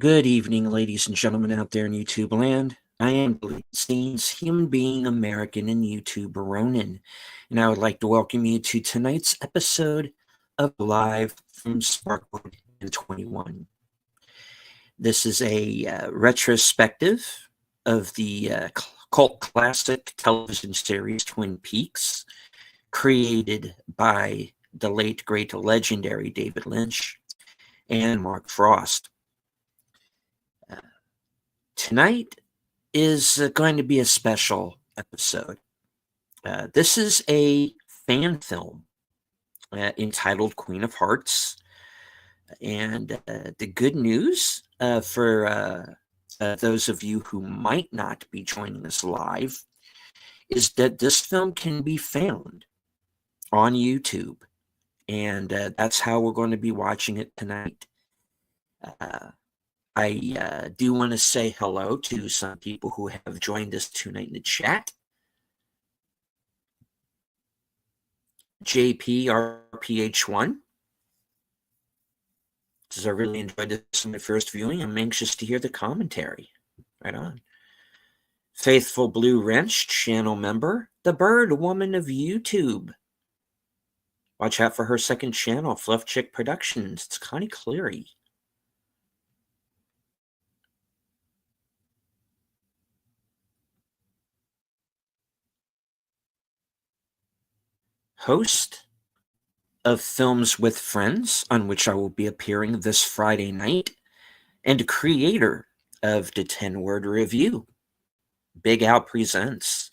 Good evening, ladies and gentlemen out there in YouTube land. I am the Scenes human being, American, and YouTuber Ronan, and I would like to welcome you to tonight's episode of Live from Sparkwood in 21. This is a retrospective of the cult classic television series Twin Peaks, created by the late, great, legendary David Lynch and Mark Frost. Tonight is going to be a special episode. This is a fan film entitled Queen of Hearts. And the good news for those of you who might not be joining us live is that this film can be found on YouTube. And that's how we're going to be watching it tonight. I do want to say hello to some people who have joined us tonight in the chat. JPRPH1 says, I really enjoyed this in my first viewing. I'm anxious to hear the commentary. Right on. Faithful Blue Wrench, channel member, the Bird Woman of YouTube. Watch out for her second channel, Fluff Chick Productions. It's Connie Cleary. Host of Films with Friends, on which I will be appearing this Friday night, and creator of the 10-Word Review, Big Al Presents.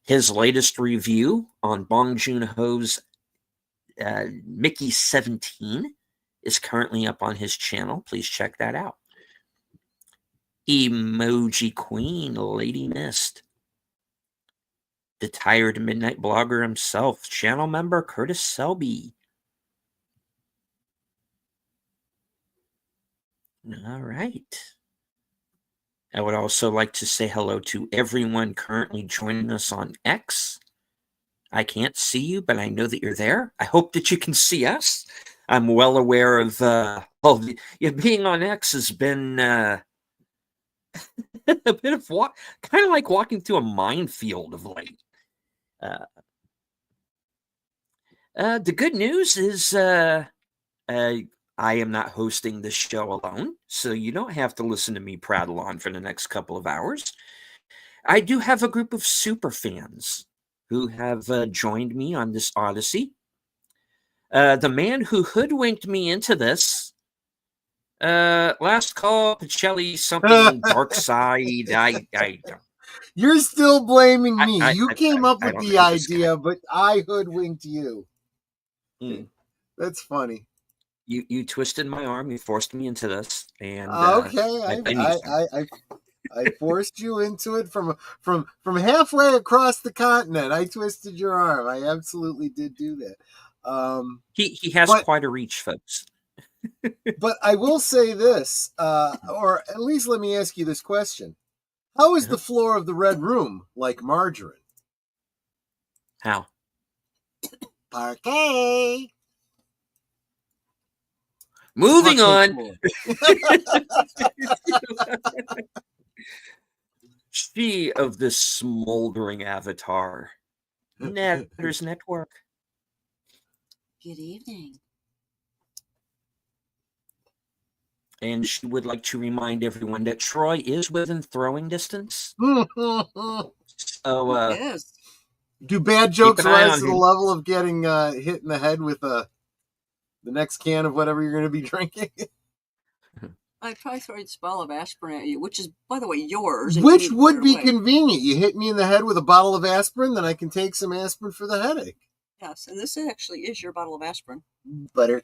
His latest review on Bong Joon-ho's Mickey 17 is currently up on his channel. Please check that out. Emoji Queen, Lady Mist. The Tired Midnight Blogger himself, channel member Curtis Selby. All right. I would also like to say hello to everyone currently joining us on X. I can't see you, but I know that you're there. I hope that you can see us. I'm well aware of being on X has been a bit of kind of like walking through a minefield of late. The good news is I am not hosting this show alone, so you don't have to listen to me prattle on for the next couple of hours. I do have a group of super fans who have joined me on this odyssey. The man who hoodwinked me into this, last call, Pacelli, something dark side. I don't. You're still blaming me. You came up with the idea, but I hoodwinked you. That's funny. You twisted my arm. You forced me into this, and okay, I forced you into it from halfway across the continent. I twisted your arm. I absolutely did do that. He has quite a reach, folks. But I will say this, or at least let me ask you this question: how is the floor of the Red Room like margarine? How? Parquet. Moving on. She of this smoldering avatar. Netters Network. Good evening. And she would like to remind everyone that Troy is within throwing distance. So, yes. Do bad jokes rise to the level of getting hit in the head with the next can of whatever you're going to be drinking? I'd probably throw a bottle of aspirin at you, which is, by the way, yours. Which would be convenient. You hit me in the head with a bottle of aspirin, then I can take some aspirin for the headache. Yes, and this actually is your bottle of aspirin. Butter.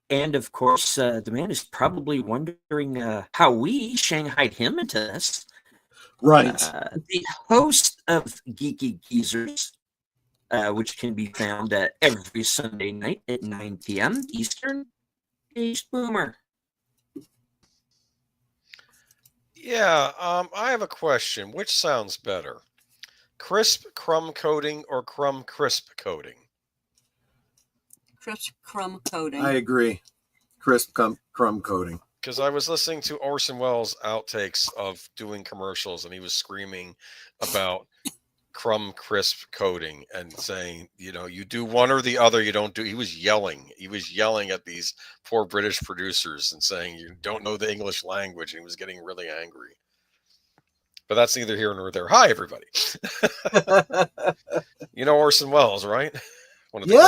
And, of course, the man is probably wondering how we shanghaied him into this. Right. The host of Geeky Geezers, which can be found every Sunday night at 9 p.m. Eastern, Ace Boomer. Yeah, I have a question. Which sounds better? Crisp crumb coating or crumb crisp coating? Crisp crumb coating. I agree. crisp crumb coating. Because I was listening to Orson Welles' outtakes of doing commercials, and he was screaming about crumb crisp coating and saying, you do one or the other, you don't do. He was yelling at these poor British producers and saying, you don't know the English language, and he was getting really angry. But that's neither here nor there. Hi, everybody. You know Orson Welles, right? One of the great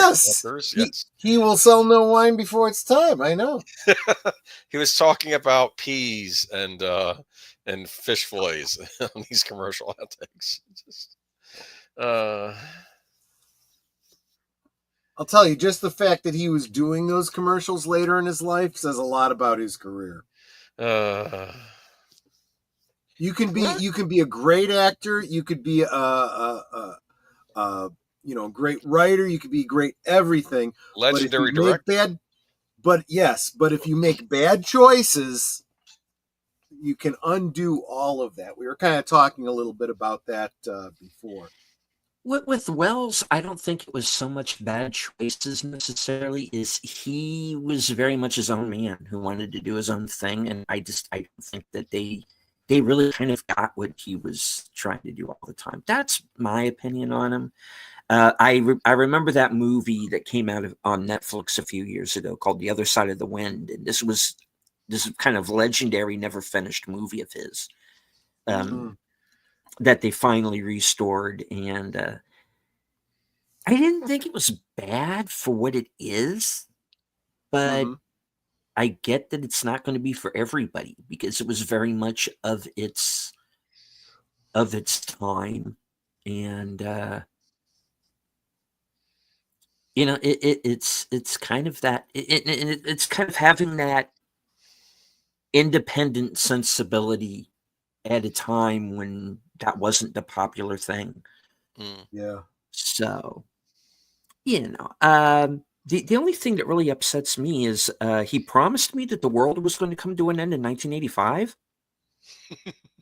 yes. He will sell no wine before it's time. I know. He was talking about peas and fish fillets on these commercial outtakes. I'll tell you, just the fact that he was doing those commercials later in his life says a lot about his career. You can be a great actor. You could be a great writer. You could be great everything. Legendary director. But if you make bad choices, you can undo all of that. We were kind of talking a little bit about that before. With Welles, I don't think it was so much bad choices necessarily. He was very much his own man who wanted to do his own thing, and I don't think that they really kind of got what he was trying to do all the time. That's my opinion on him. I remember that movie that came out on Netflix a few years ago called The Other Side of the Wind, and this kind of legendary, never finished movie of his that they finally restored, and I didn't think it was bad for what it is, but I get that it's not going to be for everybody because it was very much of its time, and it's kind of that it's kind of having that independent sensibility at a time when that wasn't the popular thing. Yeah. So, the only thing that really upsets me is he promised me that the world was going to come to an end in 1985,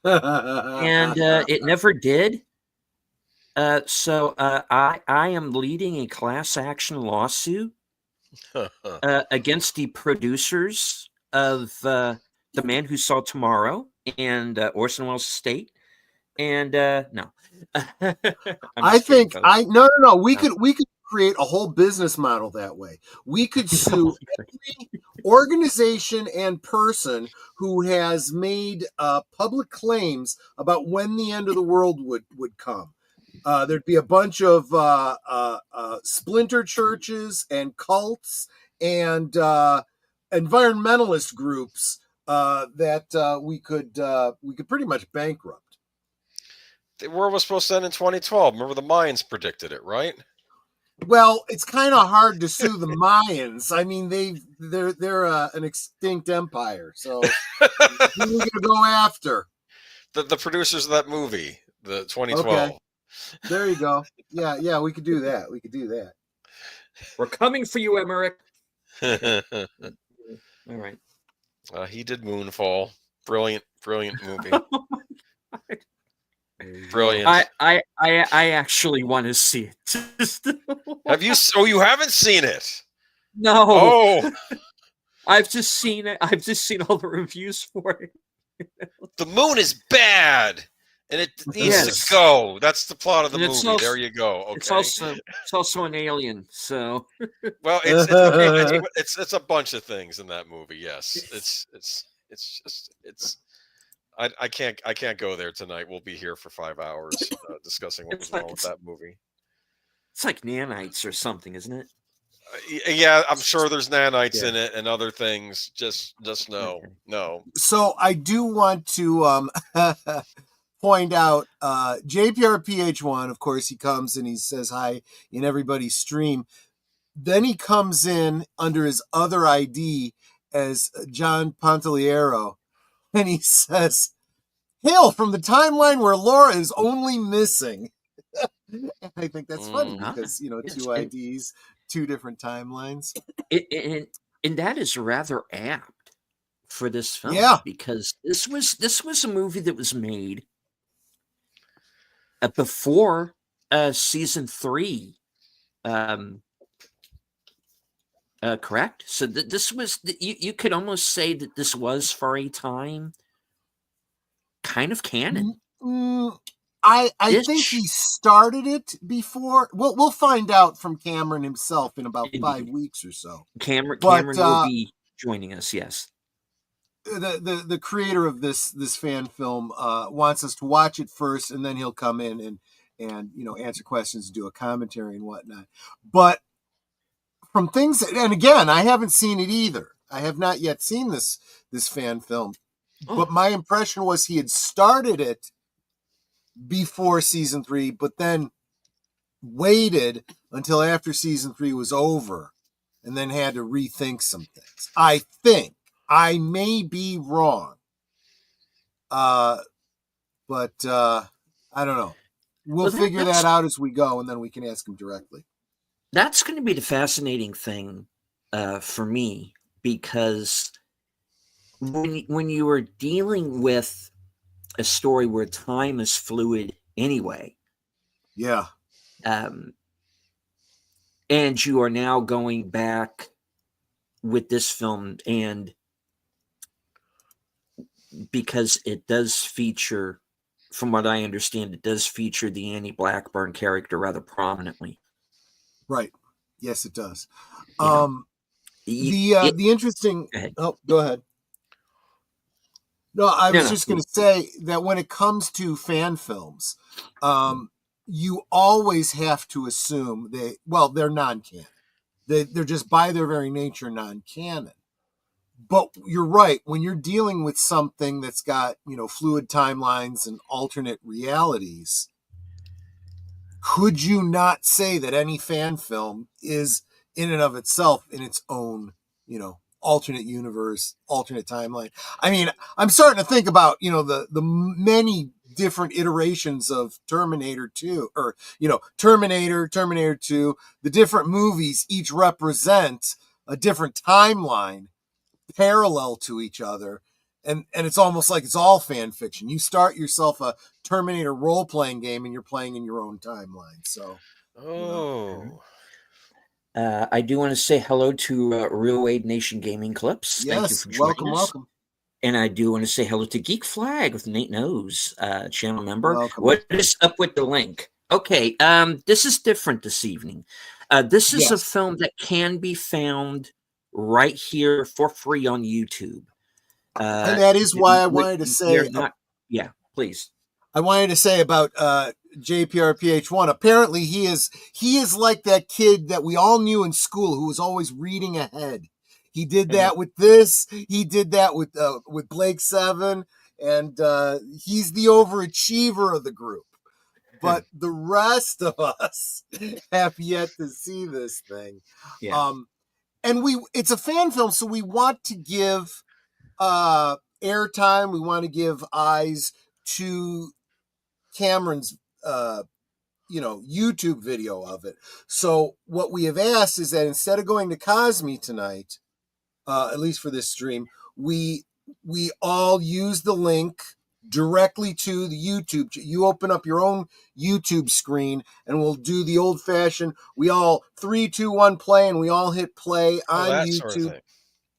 and it never did. So I am leading a class action lawsuit against the producers of The Man Who Saw Tomorrow and Orson Welles' estate. And no, I think no. We could create a whole business model that way. We could sue every organization and person who has made public claims about when the end of the world would come. There'd be a bunch of splinter churches and cults and environmentalist groups that we could pretty much bankrupt. The world was supposed to end in 2012. Remember, the Mayans predicted it, right? Well, it's kind of hard to sue the Mayans. I mean, they're an extinct empire. So who are we going to go after? The producers of that movie, the 2012. Okay. There you go. Yeah, we could do that. We're coming for you, Emmerich. All right. He did Moonfall. Brilliant movie. Oh my God. Brilliant. I actually want to see it. Have you? Oh, you haven't seen it? No. Oh. I've just seen it. I've just seen all the reviews for it. The moon is bad, and it needs to go. That's the plot of the movie. Also, there you go. Okay. It's also an alien. So. Well, it's a bunch of things in that movie. Yes, it's. I can't go there tonight. We'll be here for 5 hours discussing what was wrong with that movie. It's like nanites or something, isn't it? Yeah, I'm sure there's nanites in it and other things. Just no. So I do want to point out JPRPH1. Of course, he comes and he says hi in everybody's stream. Then he comes in under his other ID as John Pantoliero. And he says, "Hail from the timeline where Laura is only missing." I think that's funny because, two IDs, two different timelines. And that is rather apt for this film. Yeah. Because this was a movie that was made before season 3 Correct. So this was you could almost say that this was for a time kind of canon. I think he started it before. We'll find out from Cameron himself in about 5 weeks or so. Cameron will be joining us. Yes. The creator of this fan film wants us to watch it first, and then he'll come in and answer questions, do a commentary and whatnot. But from things, and again, I haven't seen it either. I have not yet seen this fan film. But my impression was he had started it before season 3, but then waited until after season 3 was over and then had to rethink some things. I think. I may be wrong. But I don't know. We'll figure that out as we go, and then we can ask him directly. That's going to be the fascinating thing for me, because when you are dealing with a story where time is fluid anyway, and you are now going back with this film, and because it does feature, from what I understand, it does feature the Annie Blackburn character rather prominently. Right. Yes, it does. The interesting. Go ahead. Oh, go ahead. No, I was just going to say that when it comes to fan films, you always have to assume they're non-canon. They're just by their very nature non-canon. But you're right. When you're dealing with something that's got, fluid timelines and alternate realities, could you not say that any fan film is in and of itself in its own, alternate universe, alternate timeline? I mean, I'm starting to think about, the many different iterations of Terminator 2 or, Terminator 2, the different movies each represent a different timeline parallel to each other. And it's almost like it's all fan fiction. You start yourself a Terminator role-playing game and you're playing in your own timeline. So, I do want to say hello to Real Wade Nation Gaming Clips. Yes, thank you for joining us. Welcome. And I do want to say hello to Geek Flag with Nate Knows, channel member. Welcome. What is up with the link? Okay, this is different this evening. This is a film that can be found right here for free on YouTube. And that is why I wanted to say, please. I wanted to say about JPRPH1. Apparently, he is like that kid that we all knew in school who was always reading ahead. He did that with this. He did that with Blake 7, and he's the overachiever of the group. But the rest of us have yet to see this thing. Yeah. And it's a fan film, so we want to give airtime. We want to give eyes to Cameron's, YouTube video of it. So what we have asked is that instead of going to Cosme tonight, at least for this stream, we all use the link directly to the YouTube. You open up your own YouTube screen and we'll do the old fashioned, we all 3, 2, 1 play, and we all hit play on YouTube sort of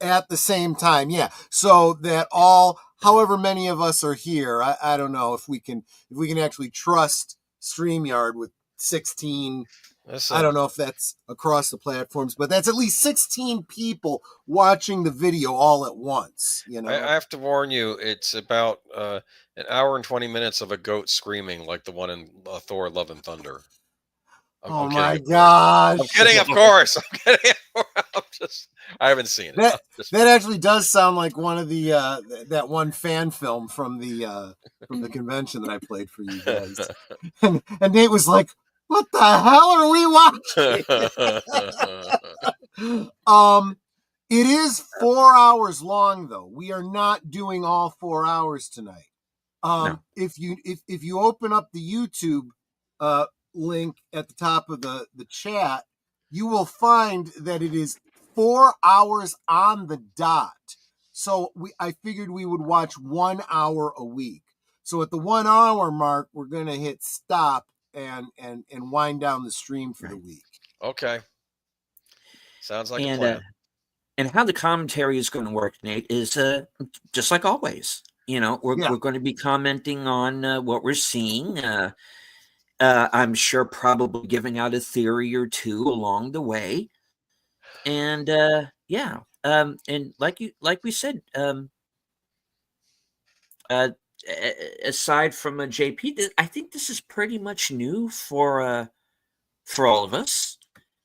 at the same time. Yeah. So that however many of us are here, I don't know if we can actually trust StreamYard with 16. I don't know if that's across the platforms, but that's at least 16 people watching the video all at once. I have to warn you, it's about an hour and 20 minutes of a goat screaming like the one in Thor: Love and Thunder. I'm my gosh! I'm kidding, of course. I'm kidding. I haven't seen it. That actually does sound like one of the that one fan film from the convention that I played for you guys. and Nate was like, "What the hell are we watching?" It is 4 hours long, though. We are not doing all 4 hours tonight. No. If you open up the YouTube link at the top of the chat, you will find that it is 4 hours on the dot. So I figured we would watch 1 hour a week. So at the 1 hour mark, we're going to hit stop and wind down the stream for the week. Okay. Sounds like a plan. And how the commentary is going to work, Nate, is just like always. We're going to be commenting on what we're seeing. I'm sure probably giving out a theory or two along the way. And yeah, and like we said, aside from JP, I think this is pretty much new for all of us.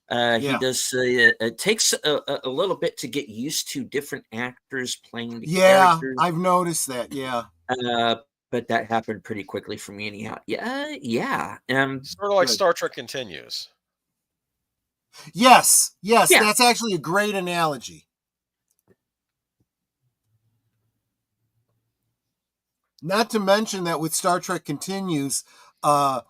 He does. It takes a little bit to get used to different actors playing the characters. I've noticed that. Yeah. But that happened pretty quickly for me anyhow. Yeah. Sort of like Good. Star Trek Continues. Yes, Yeah. that's actually a great analogy. Not to mention that with Star Trek Continues, the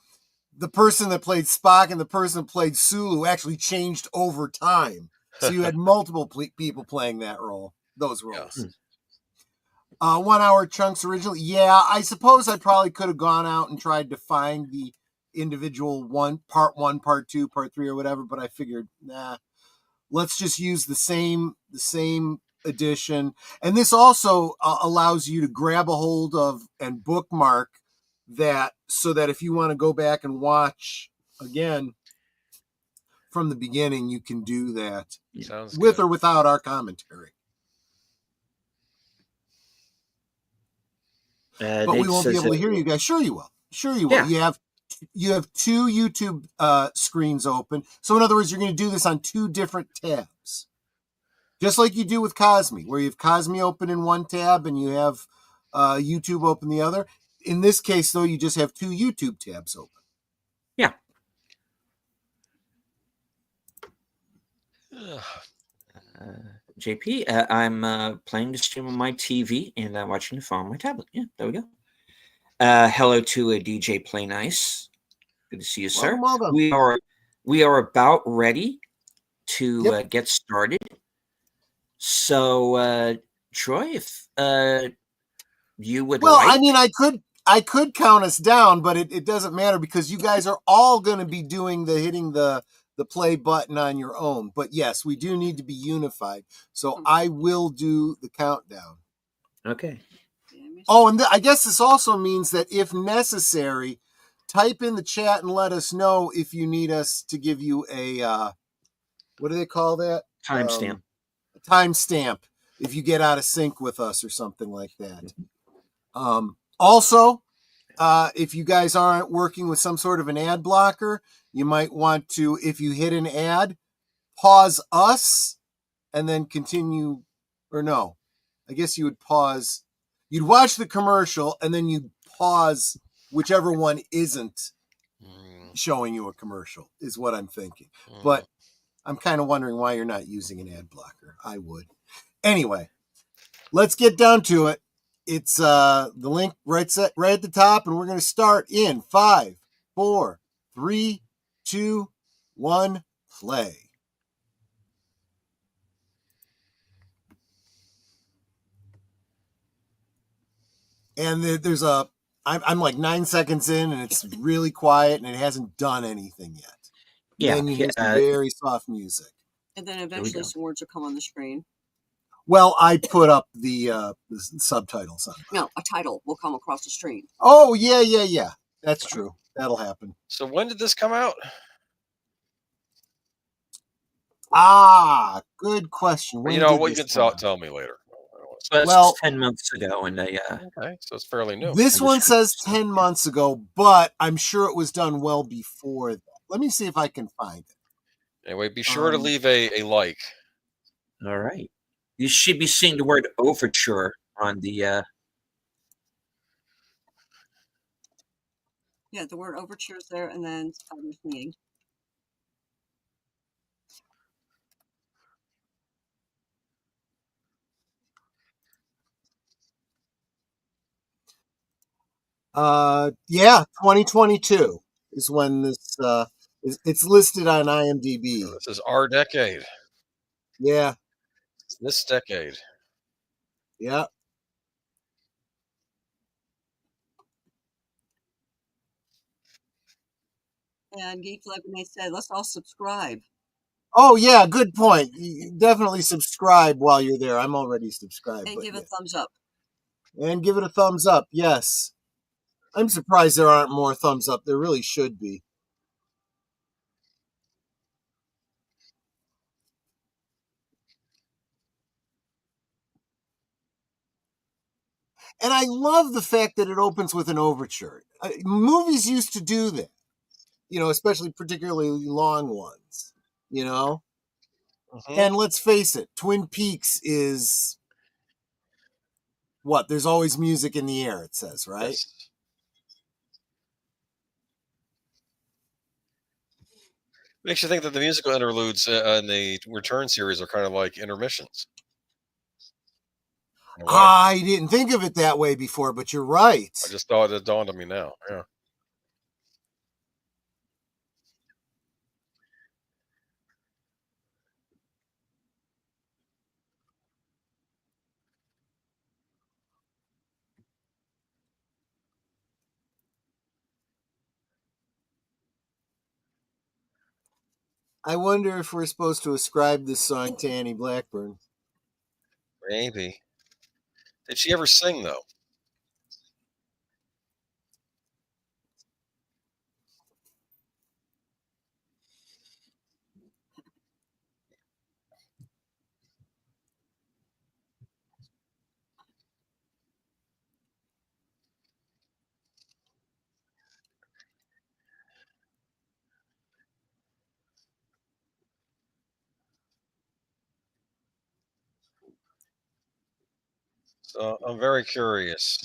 person that played Spock and the person that played Sulu actually changed over time. So you had multiple people playing those roles. Yeah. 1 hour chunks originally. Yeah, I suppose I probably could have gone out and tried to find the individual part 1, part 2, part 3 or whatever, but I figured, nah, let's just use the same edition. And this also allows you to grab a hold of and bookmark that, so that if you want to go back and watch again from the beginning, you can do that. Sounds with good. or without our commentary. But we won't be able to hear you guys. Sure you will. Yeah. You have 2 YouTube screens open. So in other words, you're going to do this on 2 different tabs. Just like you do with Cosme, where you have Cosme open in one tab and you have YouTube open the other. In this case, though, you just have 2 YouTube tabs open. Yeah. JP, I'm playing the stream on my TV and watching the phone on my tablet. Yeah, there we go. Hello to DJ Play Nice. Good to see you, sir. Welcome. We are about ready to get started. So, Troy, if you would like. I mean, I could count us down, but it doesn't matter because you guys are all going to be doing hitting the play button on your own. But yes, we do need to be unified. So I will do the countdown. Okay. Oh, and I guess this also means that if necessary, type in the chat and let us know if you need us to give you a, what do they call that? Timestamp. A timestamp if you get out of sync with us or something like that. Also, if you guys aren't working with some sort of an ad blocker, you might want to, if you hit an ad, pause us and then continue, or no, I guess you would pause. You'd watch the commercial and then you'd pause whichever one isn't showing you a commercial is what I'm thinking. But I'm kind of wondering why you're not using an ad blocker. I would. Anyway, let's get down to it. It's the link right at the top, and we're going to start in 5, 4, 3, 2, 1, play. And there's I'm like 9 seconds in, and it's really quiet, and it hasn't done anything yet. Yeah. Then you hear some very soft music. And then eventually some words will come on the screen. Well, I put up the subtitles on. No, a title will come across the screen. Oh, yeah. That's true. That'll happen. So when did this come out? Good question. You know, you can tell me later. Well, 10 months ago, and okay, so it's fairly new. This one says 10 months ago, but I'm sure it was done well before that. Let me see if I can find it. Anyway, be sure to leave a like. All right. You should be seeing the word overture on the. Yeah, the word overture is there, and then I'm singing. Yeah, 2022 is when this it's listed on IMDb. This is our decade. Yeah. It's this decade. Yeah. And Geek Lemonade said, let's all subscribe. Oh yeah, good point. You definitely subscribe while you're there. I'm already subscribed. And but give yeah. a thumbs up. And give it a thumbs up. Yes. I'm surprised there aren't more thumbs up. There really should be. And I love the fact that it opens with an overture. Movies used to do that, especially particularly long ones, Mhm. And let's face it, Twin Peaks is what? There's always music in the air, it says, right? Yes. Makes you think that the musical interludes in the Return series are kind of like intermissions. In a way. I didn't think of it that way before, but you're right. I just thought it dawned on me now. Yeah. I wonder if we're supposed to ascribe this song to Annie Blackburn. Maybe. Did she ever sing though? So I'm very curious,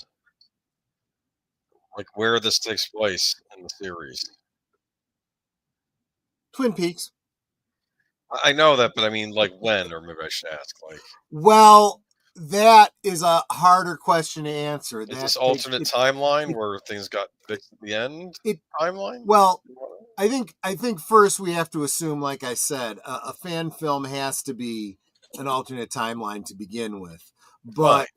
like where this takes place in the series. Twin Peaks. I know that, but I mean, like when, or maybe I should ask, like, Well, that is a harder question to answer. is That this takes alternate it, timeline it, where things got fixed at the end? it Timeline? well, I think first we have to assume, like I said, a fan film has to be an alternate timeline to begin with, Right. but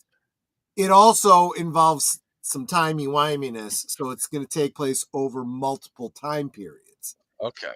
it also involves some timey wiminess, so it's going to take place over multiple time periods. Okay.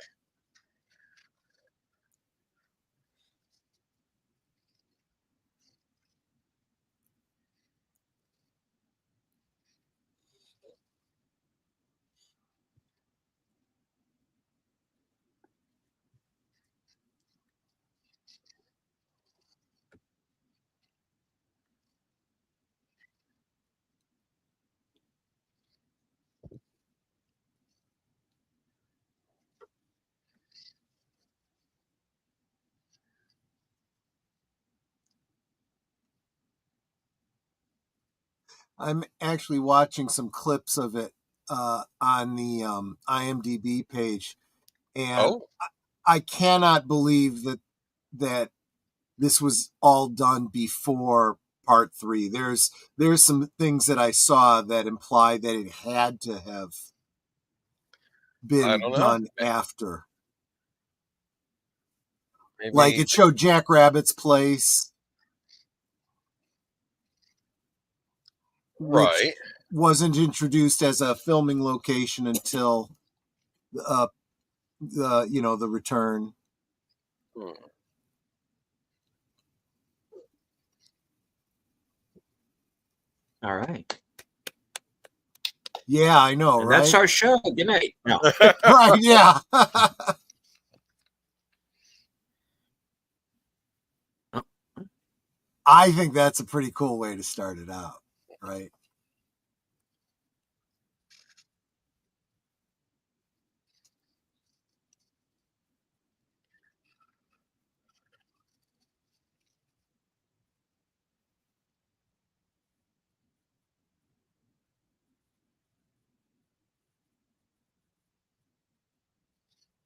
I'm actually watching some clips of it on the IMDb page, and Oh, I cannot believe that this was all done before part 3. There's some things that I saw that imply that it had to have I been don't know. done after. Like Maybe. it showed Jack Rabbit's place, which Right. wasn't introduced as a filming location until the return. Hmm. All right. Yeah, I know, And right? that's our show. Good night. No. Right, yeah. I think that's a pretty cool way to start it out, right?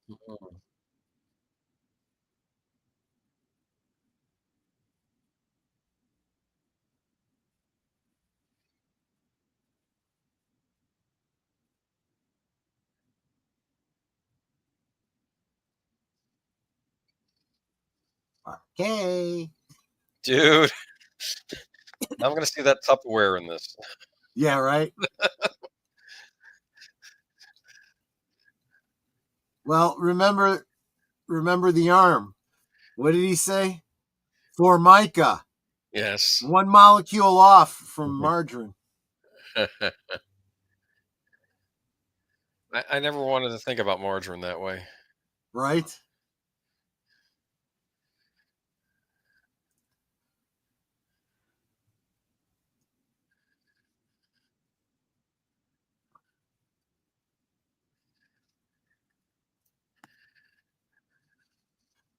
Hmm. Okay. Dude, I'm gonna see that Tupperware in this. Yeah, right. Well, remember remember the arm. What did he say? Formica. Yes. One molecule off from margarine. I never wanted to think about margarine that way. Right?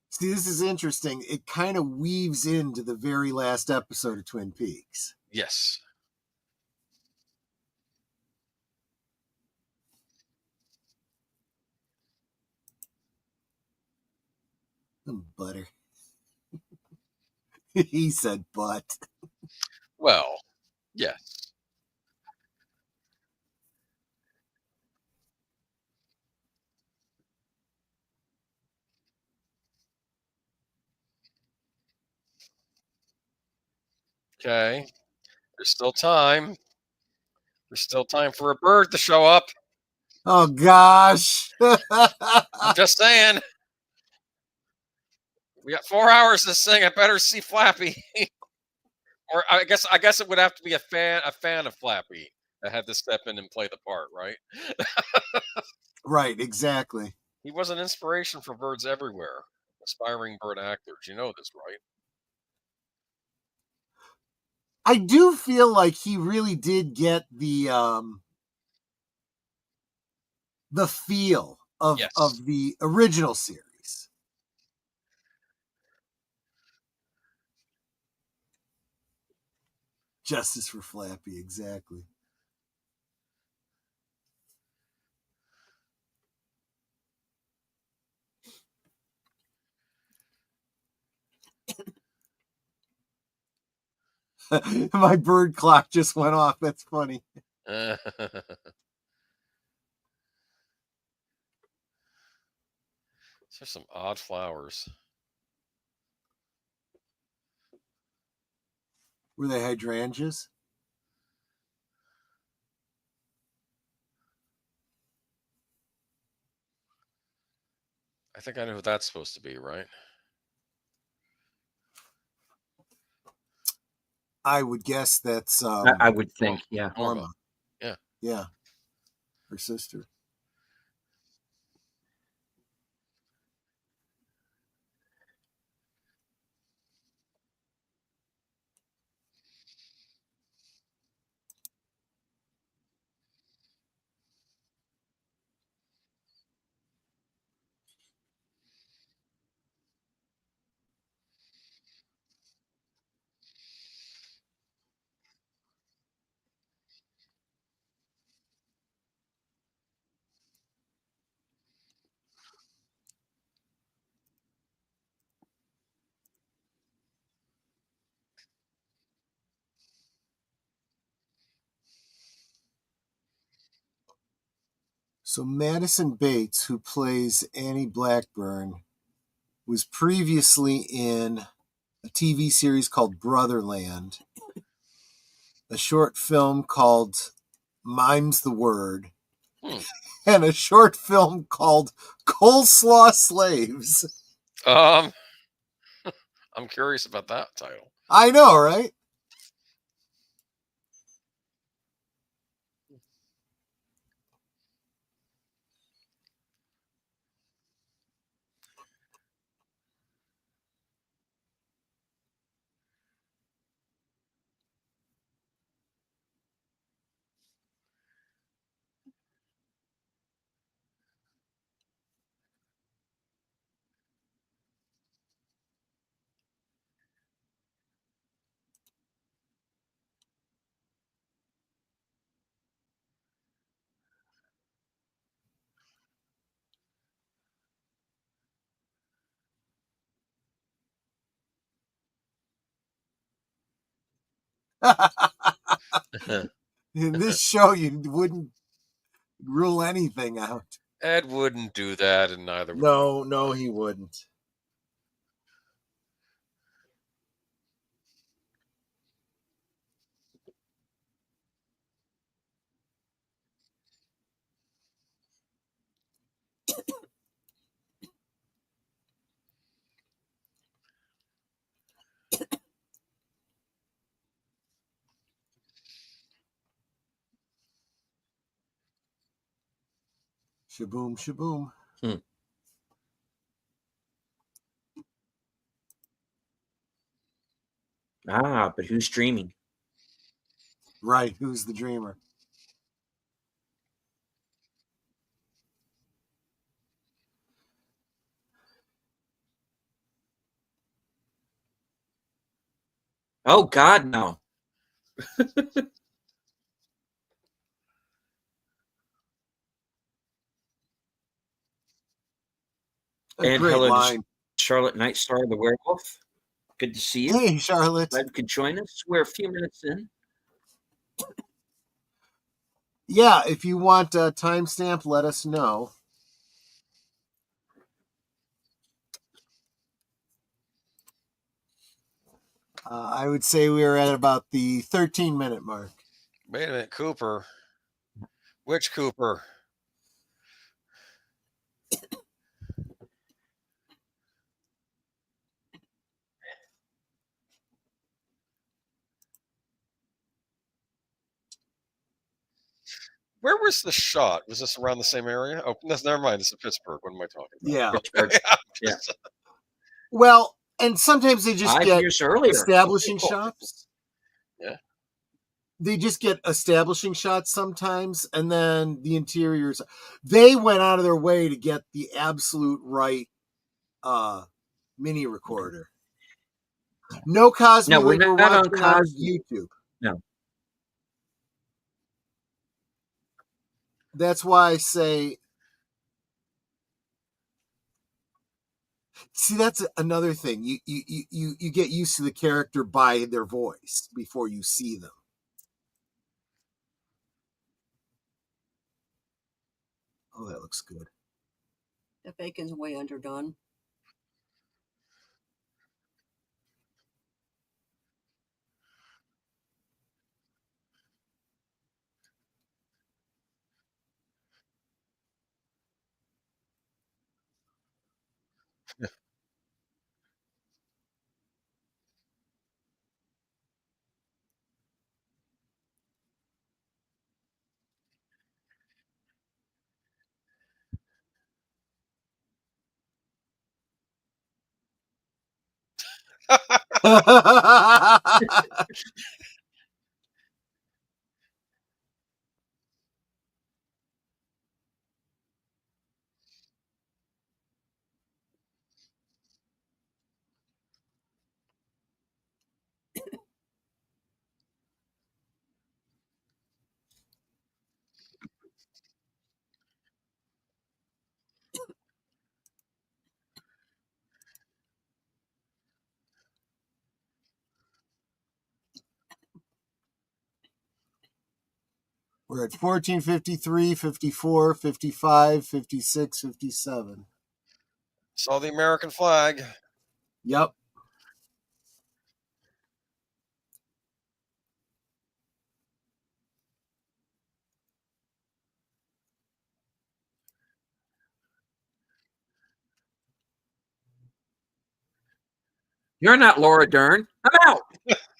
See, this is interesting. It kind of weaves into the very last episode of Twin Peaks. Yes. Butter. He said butt. Well, yes. Okay. There's still time. There's still time for a bird to show up. Oh gosh. I'm just saying. We got 4 hours to sing. I better see Flappy. Or I guess it would have to be a fan of Flappy that had to step in and play the part, right? Right, exactly. He was an inspiration for birds everywhere. Aspiring bird actors. You know this, right? I do feel like he really did get the feel of Yes. the original series. Justice for Flappy, exactly. My bird clock just went off. That's funny. There's some odd flowers. Were they hydrangeas? I think I know who that's supposed to be, right? I would guess that's I would think, yeah. Norma. Yeah. Yeah. Her sister. So Madison Bates, who plays Annie Blackburn, was previously in a TV series called Brotherland, a short film called Mime's the Word, and a short film called Coleslaw Slaves. I'm curious about that title. I know, right? In this show, you wouldn't rule anything out. Ed wouldn't do that, and neither would No, he wouldn't. Shaboom, shaboom. Ah, but who's dreaming? Right, who's the dreamer? Oh, God, no. And Great hello line. to Charlotte Nightstar, the werewolf. Good to see you. Hey, Charlotte. Glad you could join us. We're a few minutes in. Yeah, if you want a timestamp, let us know. I would say we are at about the 13-minute mark. Wait a minute, Cooper. Which Cooper? Where was the shot? Was this around the same area? Oh, never mind. This is Pittsburgh. What am I talking about? Yeah. Pittsburgh. Yeah. Well, and sometimes they just 5 get years earlier. establishing shots. Yeah. They just get establishing shots sometimes, and then the interiors. They went out of their way to get the absolute right mini recorder. No Cosby No, we're like we're not on watching on Cosby. YouTube. No. That's why I say. See, that's another thing. You get used to the character by their voice before you see them. Oh, that looks good. The bacon's way underdone. We're at 1453, 54, 55, 56, 57. Saw the American flag. Yep. You're not Laura Dern. I'm out.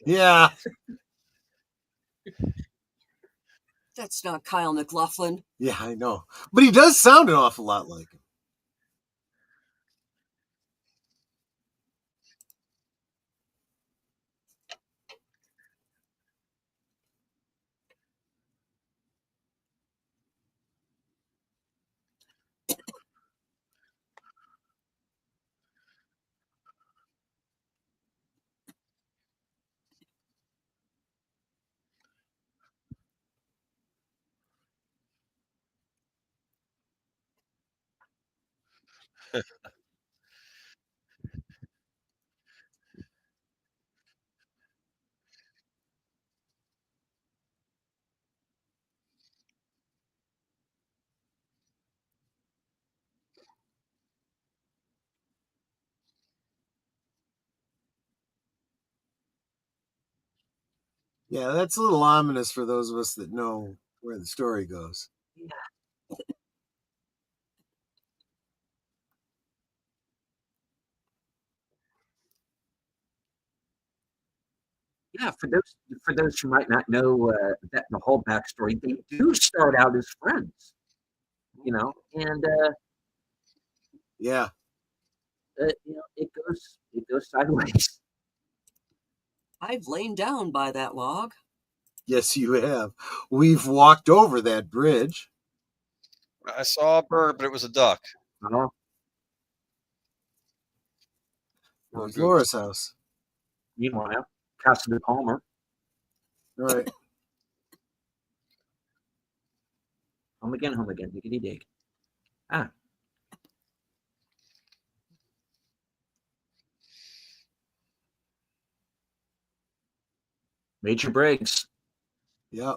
Yeah. That's not Kyle McLaughlin. Yeah, I know. But he does sound an awful lot like him. Yeah, that's a little ominous for those of us that know where the story goes. Yeah, for those who might not know that the whole backstory, they do start out as friends. and Yeah. it goes sideways. I've lain down by that log. Yes, you have. We've walked over that bridge. I saw a bird, but it was a duck. Uh-huh. Or a There's goose. Laura's house. Meanwhile, Casa de Palmer. Right. Home again, diggity dig. Ah. Major Briggs. Yep.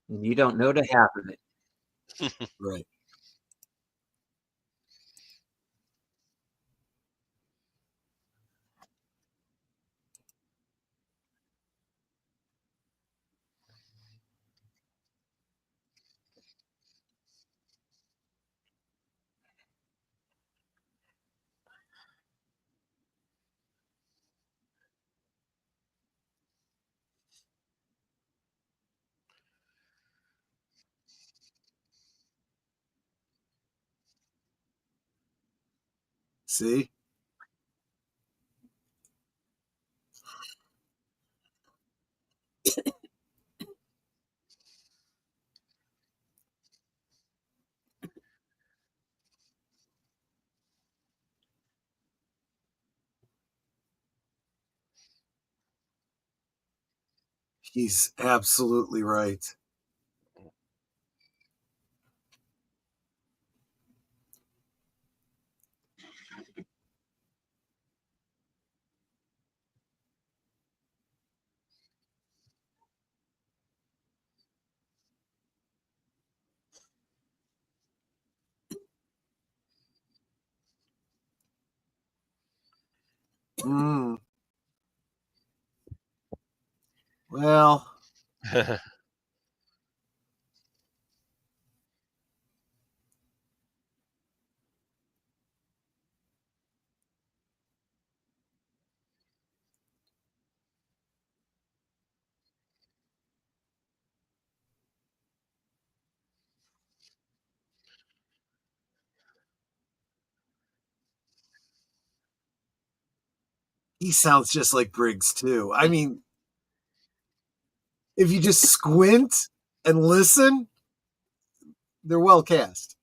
And you don't know the half of it. Right. See? He's absolutely right. Mm. Well, he sounds just like Briggs, too. I mean, if you just squint and listen, they're well cast.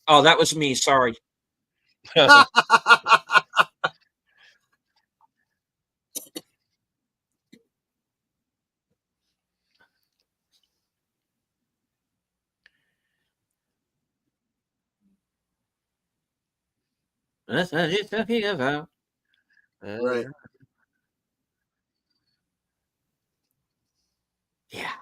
Oh, that was me. Sorry. That's what you're talking about. Right. Yeah.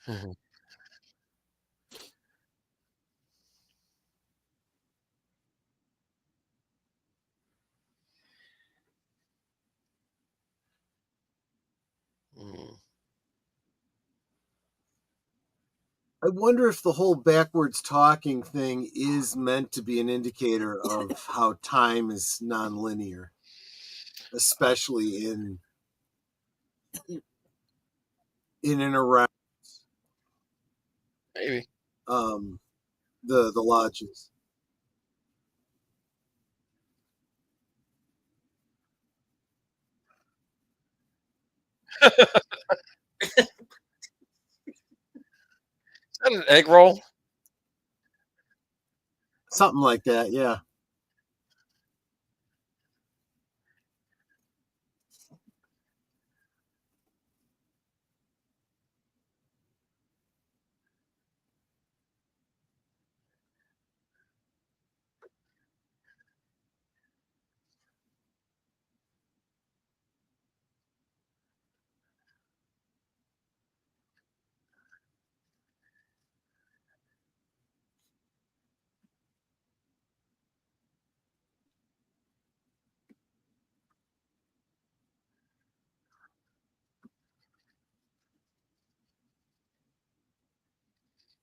Mhm. Mm. I wonder if the whole backwards talking thing is meant to be an indicator of how time is nonlinear, especially in and around Maybe. um, the lodges. Is that an egg roll? Something like that, yeah.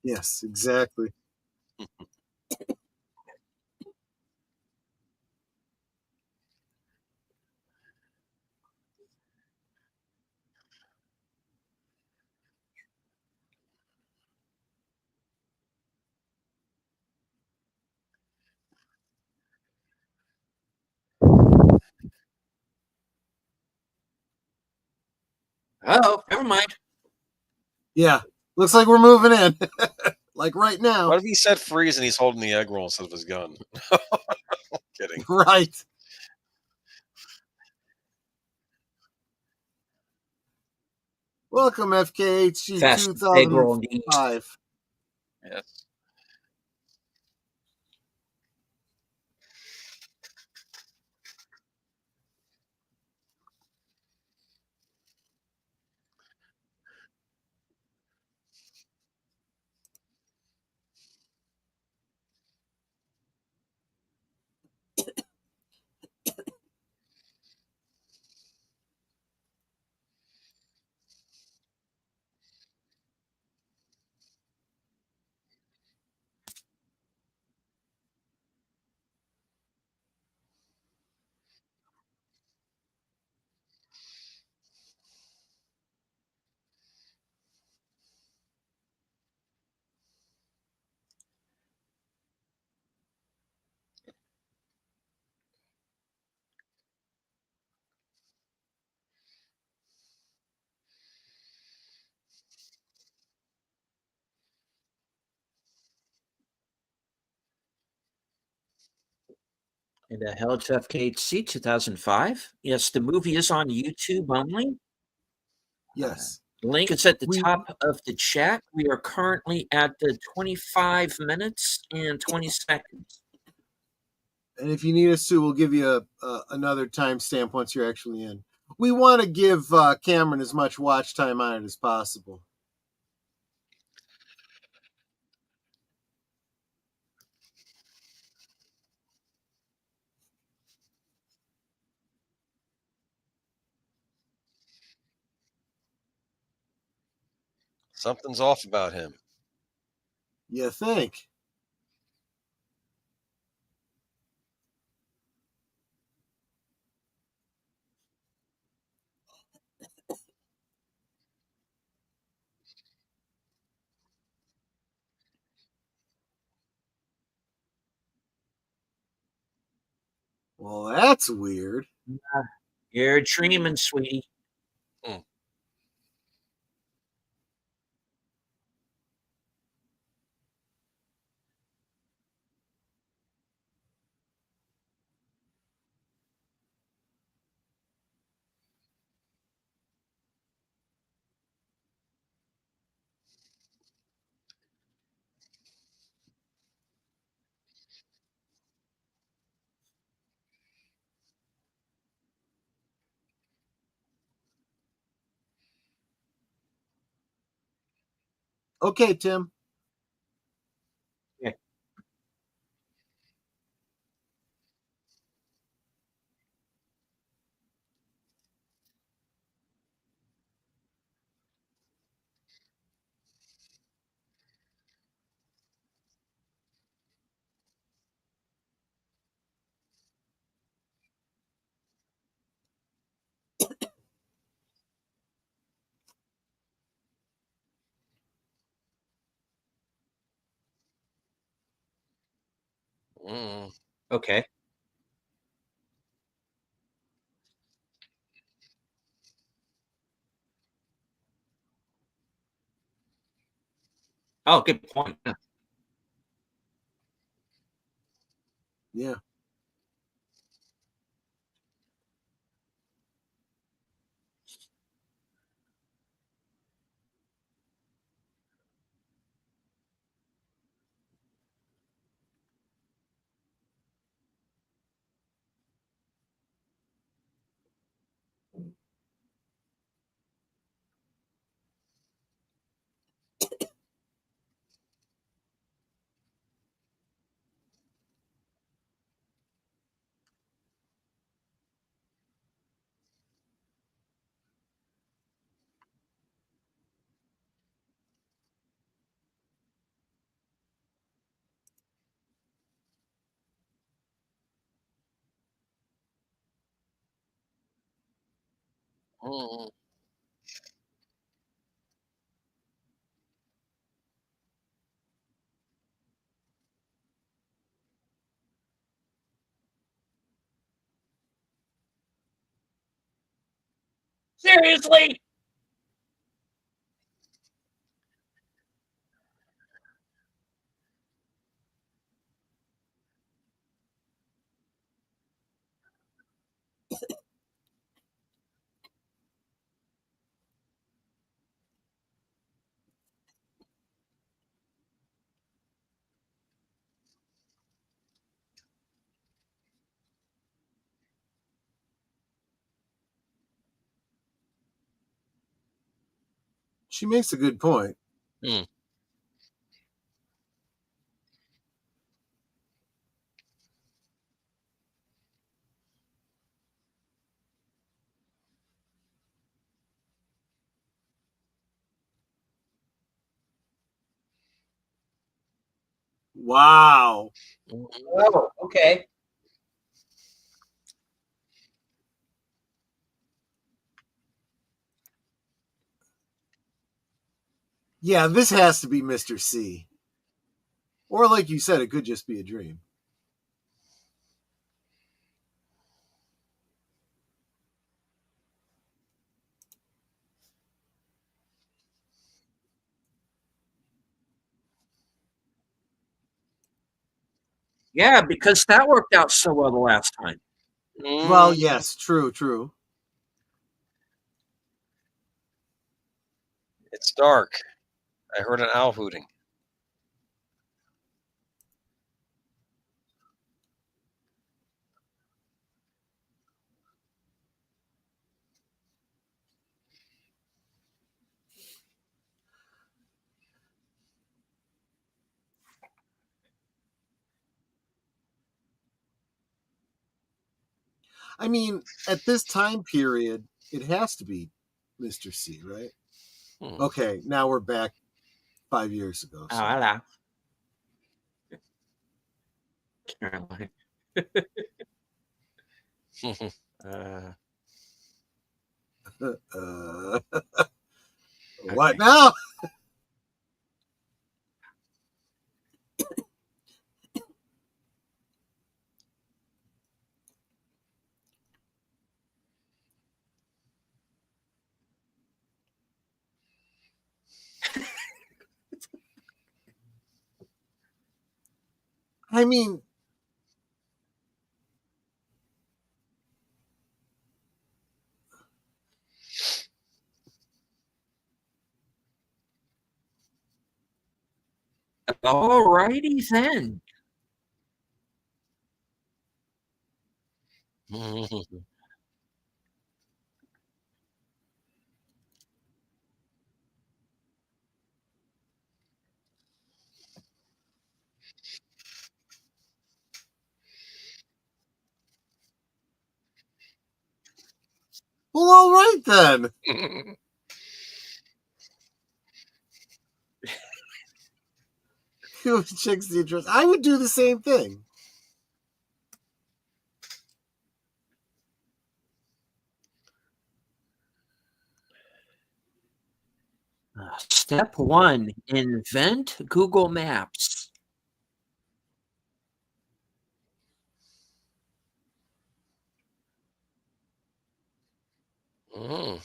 Yes, exactly. Oh, never mind. Yeah, looks like we're moving in. Like right now. What if he said freeze and he's holding the egg roll instead of his gun? Kidding. Right. Welcome, FKHG Fast egg roll indeed. 2005. Yes. And the hell to FKHC 2005. Yes, the movie is on YouTube only. Yes. Link is at the We top of the chat. We are currently at the 25 minutes and 20 seconds. and if you need us to, we'll give you another timestamp once you're actually in. We want to give Cameron as much watch time on it as possible. Something's off about him. You think? Well, that's weird. You're dreaming, sweetie. Hmm. Okay, Tim. Mm. Okay. Oh, good point. Yeah. Yeah. Mm. Seriously? She makes a good point. Mm. Wow. Mm. Oh, okay. Yeah, this has to be Mr. C. Or like you said, it could just be a dream. Yeah, because that worked out so well the last time. Well, Mm. yes, true. It's dark. I heard an owl hooting. I mean, at this time period, it has to be Mr. C, right? Mm. Okay, now we're back 5 years ago. Oh, So. hello. Caroline. Uh, Okay. what now? I mean, All righty then. Mm. Well, all right then. Who checks the address? I would do the same thing. Step 1, invent Google Maps. Mm.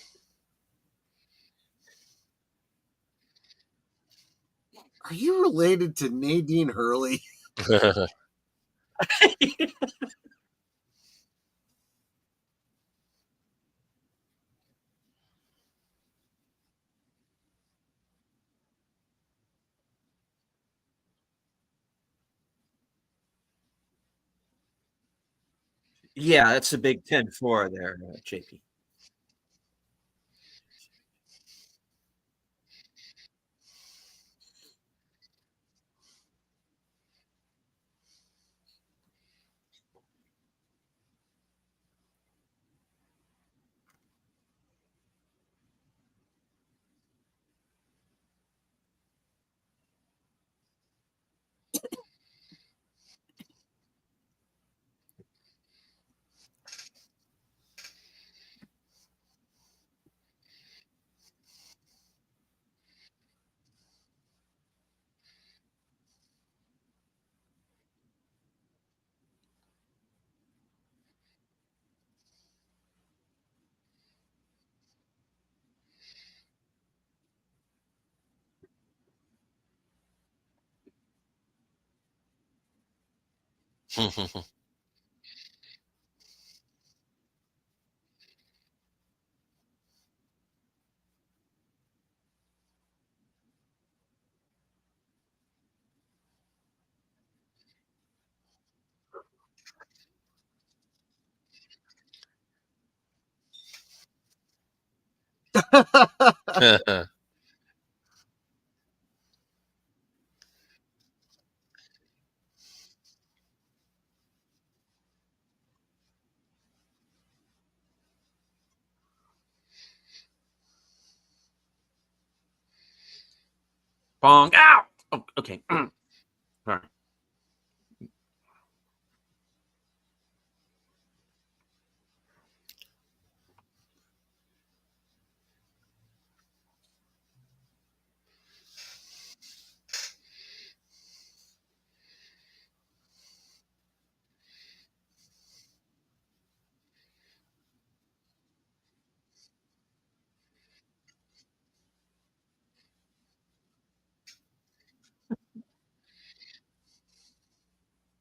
Are you related to Nadine Hurley? Yeah, that's a big 10-4 there, JP. Bong. Ow! Oh, okay. All right.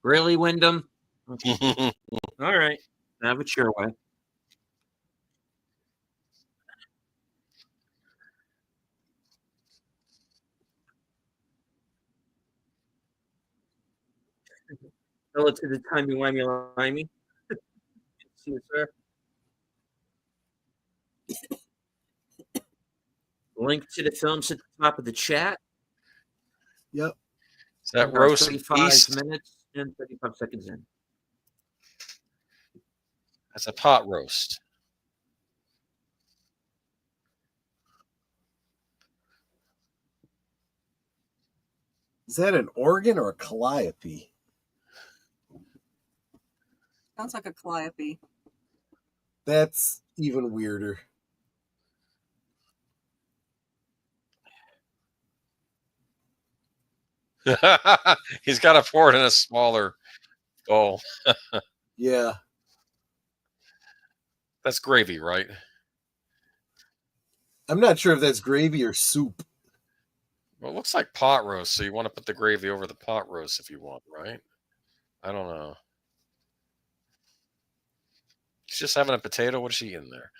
Really, Wyndham? Okay. All right. Have it your way. Relative to the time you wimey. See you, sir. Link to the films at the top of the chat. Yep. Is that We're roast 35 east? minutes and 35 seconds in. That's a pot roast. Is that an organ or a calliope? Sounds like a calliope. That's even weirder. He's got to pour it in a smaller bowl. Yeah. That's gravy, right? I'm not sure if that's gravy or soup. Well, it looks like pot roast, so you want to put the gravy over the pot roast if you want, right? I don't know. She's just having a potato. What is she eating there?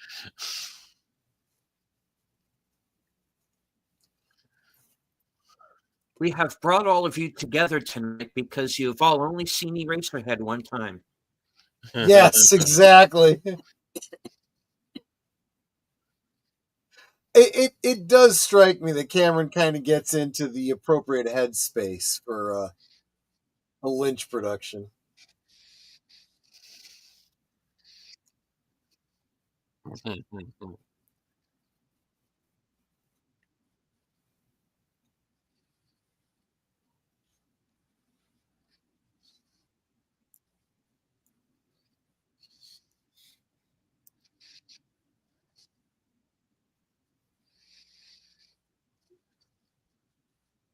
We have brought all of you together tonight because you've all only seen Eraserhead one time. Yes, exactly. It does strike me that Cameron kind of gets into the appropriate headspace for a Lynch production.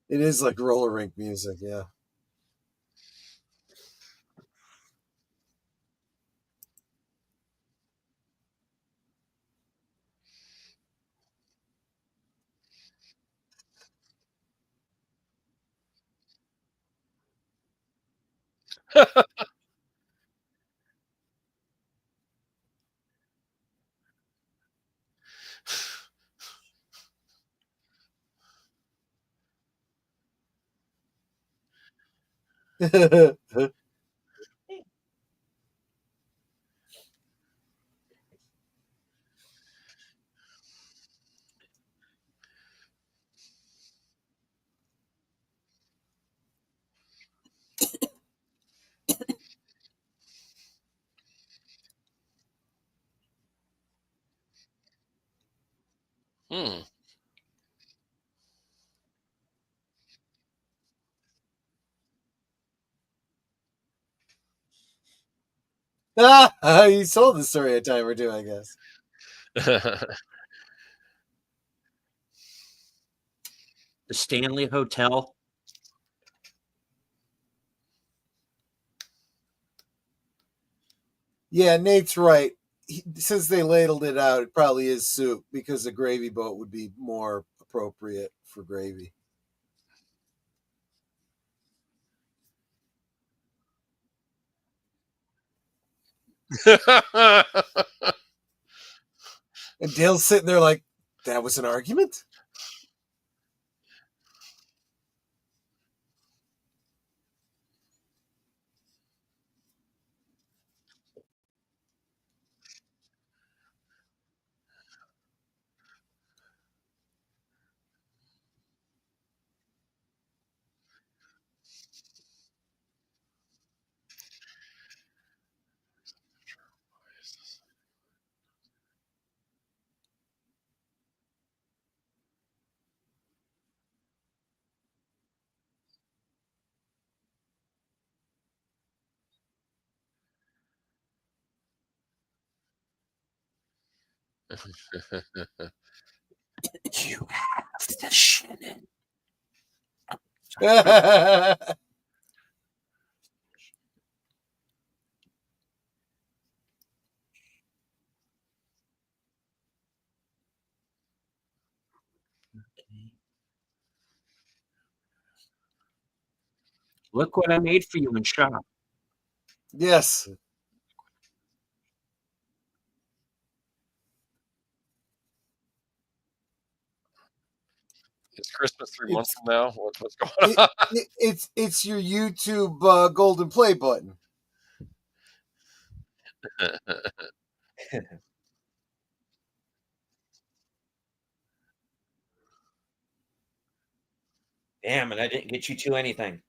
It is like roller rink music, yeah. Hmm. You told the story a time or two, I guess. The Stanley Hotel. Yeah, Nate's right. Since they ladled it out, it probably is soup because the gravy boat would be more appropriate for gravy. And Dale's sitting there like, that was an argument? You have the Shannon. Look what I made for you in shop. Yes. It's Christmas 3 months It's from now. What's going on? it's your YouTube golden play button. Damn, and I didn't get you to anything.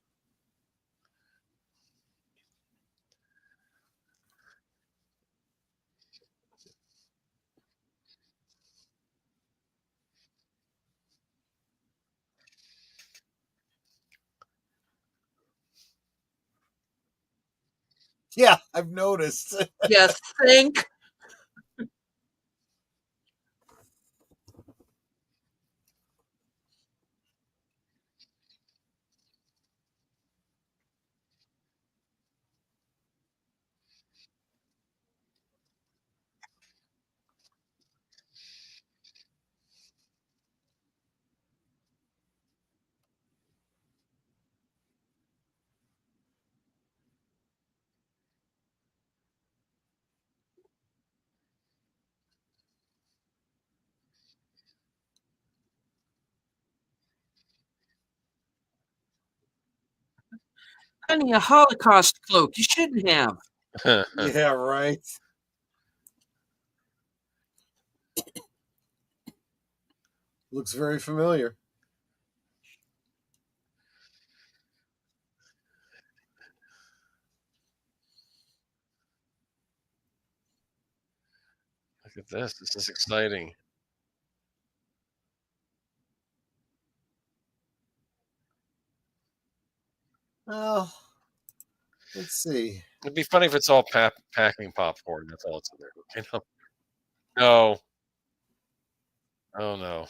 Yeah, I've noticed. You think? Honey, a Holocaust cloak. You shouldn't have. Yeah, right. Looks very familiar. Look at this. This is exciting. Oh, let's see. It'd be funny if it's all packing popcorn. That's all it's in there. You know? No. Oh no.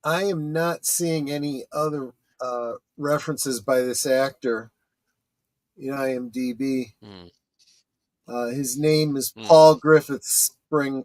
I am not seeing any other references by this actor in IMDb. His name is Paul Griffith Springer.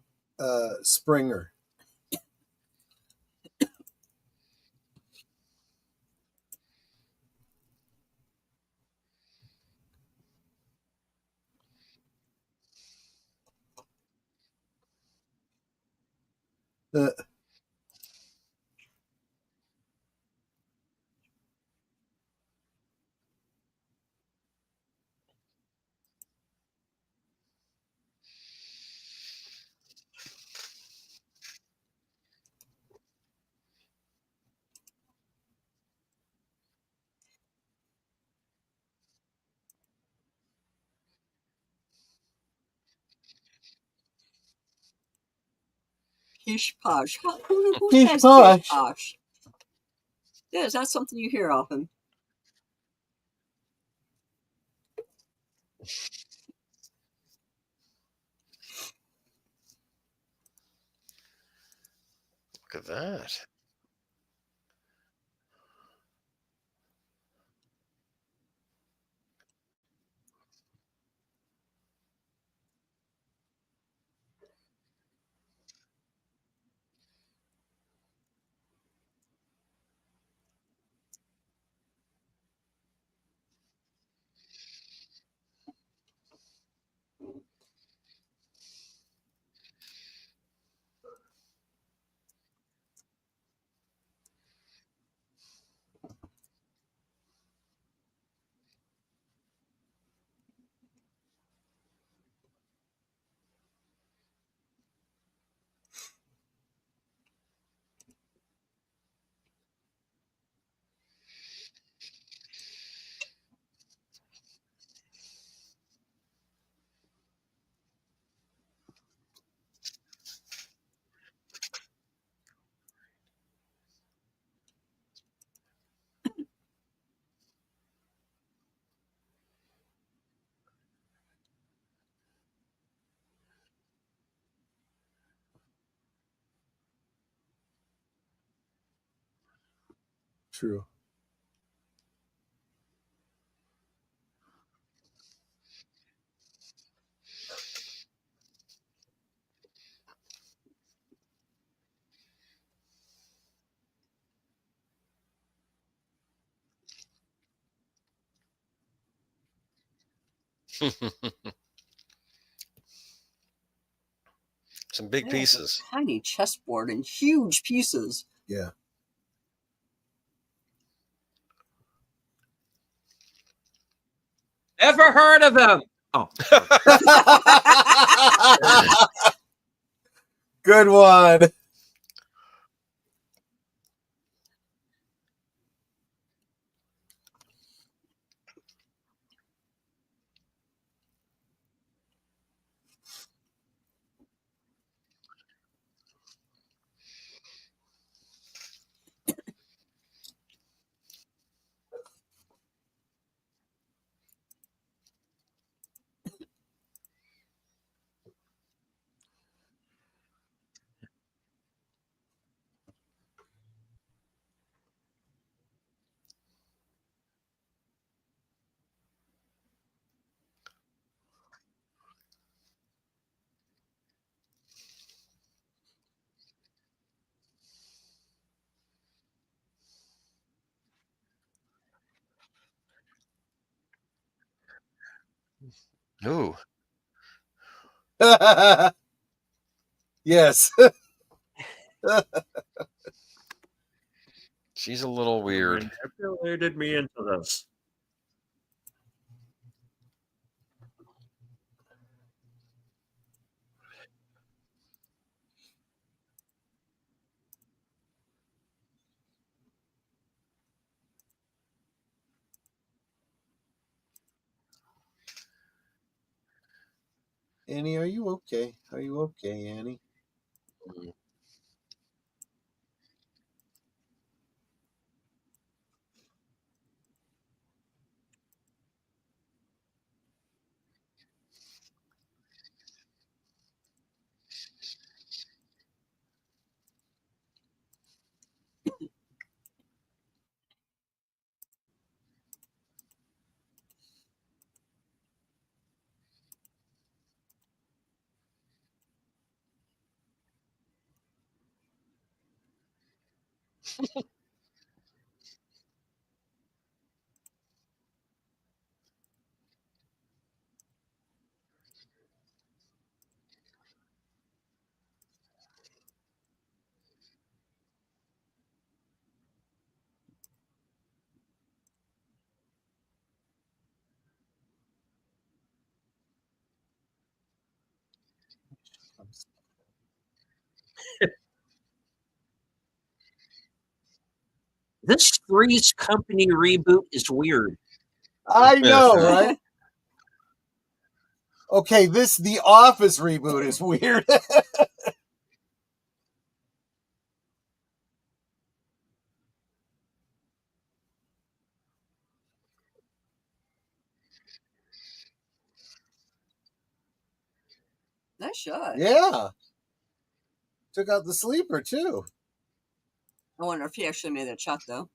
Pish posh. Who Pish says posh. pish posh? Yeah, is that something you hear often? Look at that. True. Some big Yeah, it's a pieces. tiny chessboard and huge pieces. Yeah. Never heard of them. Oh, Good one. Ooh, Yes. she's a little You weird. manipulated me into this. Annie, are you okay? Are you okay, Annie? This Three's Company reboot is weird. I know, right? Okay, The Office reboot is weird. Nice shot. Yeah. Took out the sleeper, too. I wonder if he actually made that shot, though.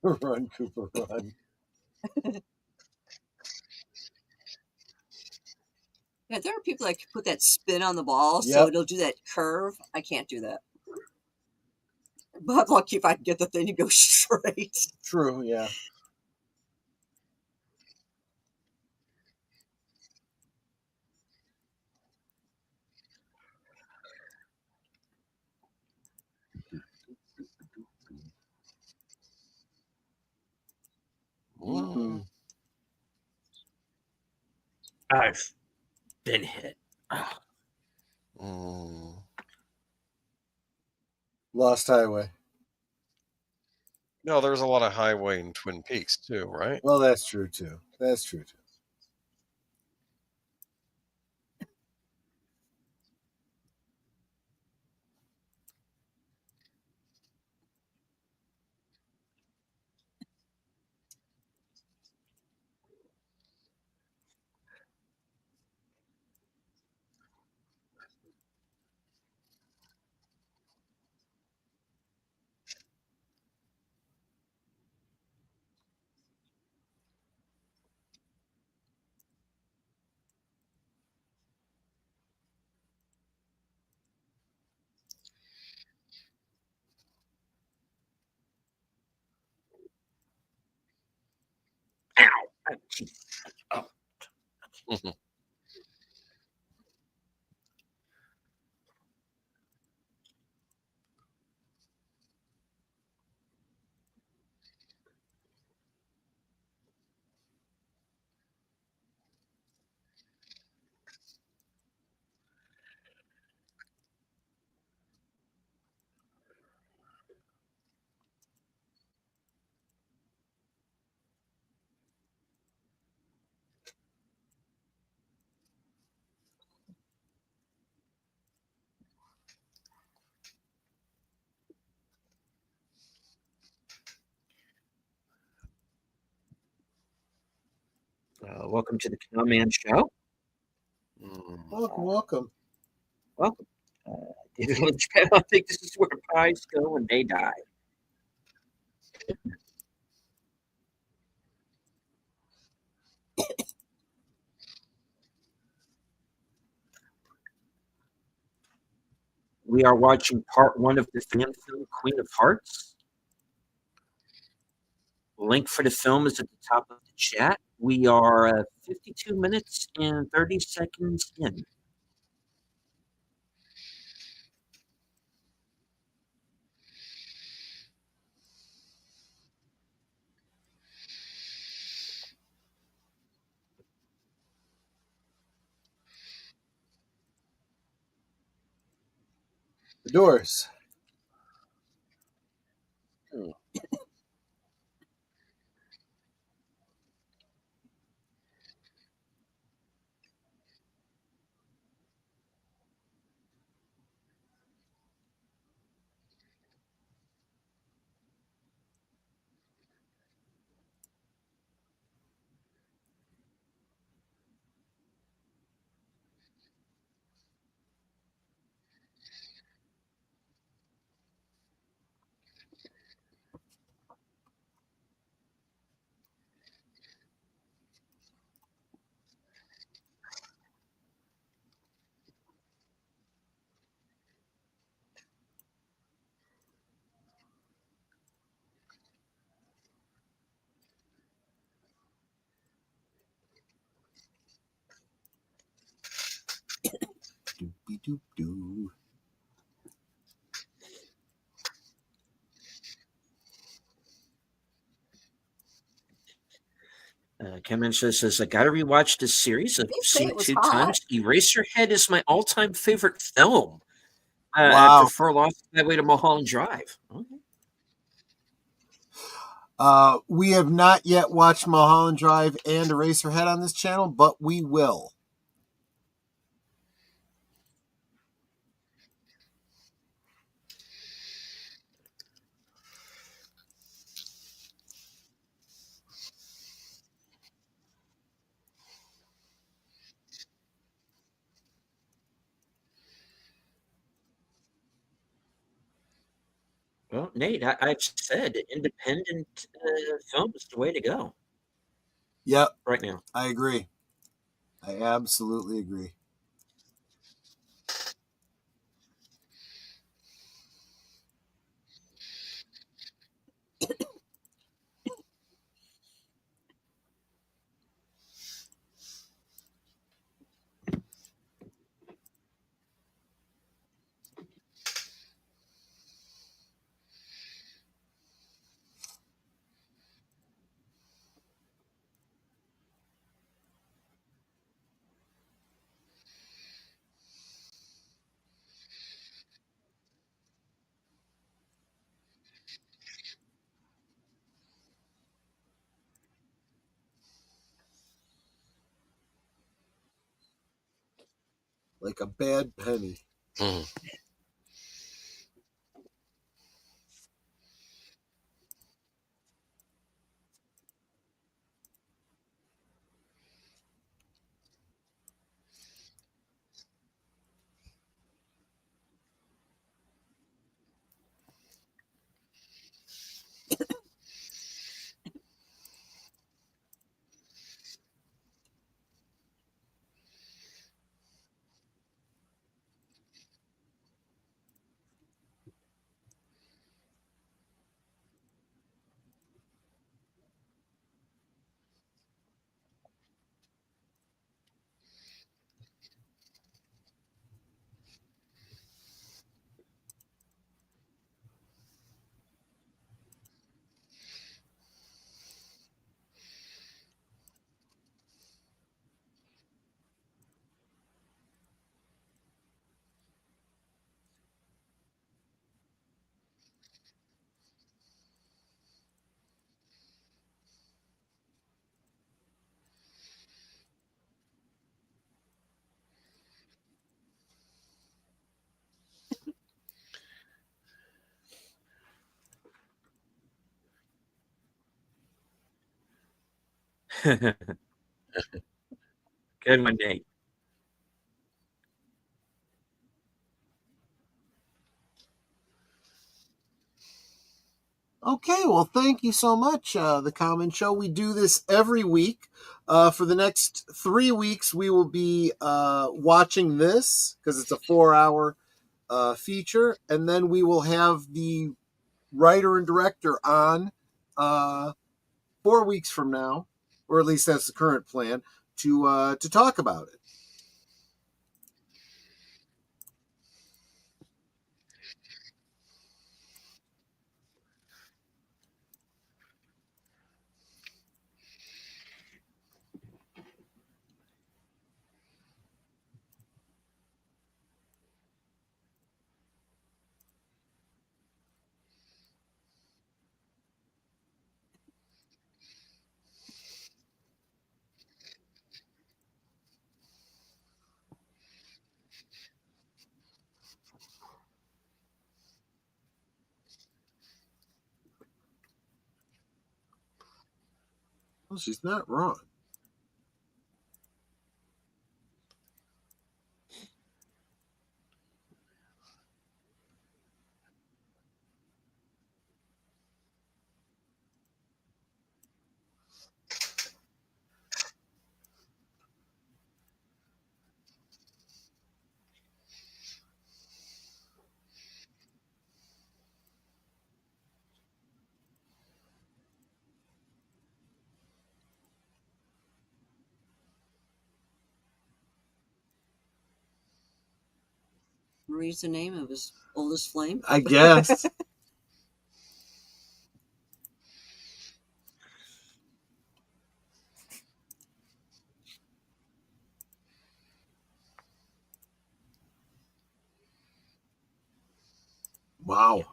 Run, Cooper, run. Yeah, there are people that can put that spin on the ball, so Yep. it'll do that curve. I can't do that. But I'm lucky if I can get the thing to go straight. True, yeah. Mm. I've been hit. Ah, Mm. Lost Highway. No, there's a lot of highway in Twin Peaks too, right? Well, that's true, too. That's true, too. ow! Oh, geez. Oh. Welcome to the Cowman Show. Mm. Welcome, welcome. Welcome. David Lynchpad, I think this is where pies go when they die. We are watching part 1 of the fan film Queen of Hearts. Link for the film is at the top of the chat. We are 52 minutes and 30 seconds in. The Doors. Doop-de-doop-doo. Ken says, I got to rewatch this series. I've They say seen it it was 2 hot. times. Eraserhead is my all-time favorite film. I Wow. prefer Lost Highway to Mulholland Drive. Okay. We have not yet watched Mulholland Drive and Eraserhead on this channel, but we will. Well, Nate, I've said independent film is the way to go Yep, right now. I agree. I absolutely agree. Like a bad penny. Good one, Nate. Okay, well, thank you so much, The Common Show. We do this every week. For the next 3 weeks, we will be watching this because it's a 4-hour feature, and then we will have the writer and director on 4 weeks from now, or at least that's the current plan, to talk about it. Well, she's not wrong. Marie's the name of his oldest flame. I guess. Wow.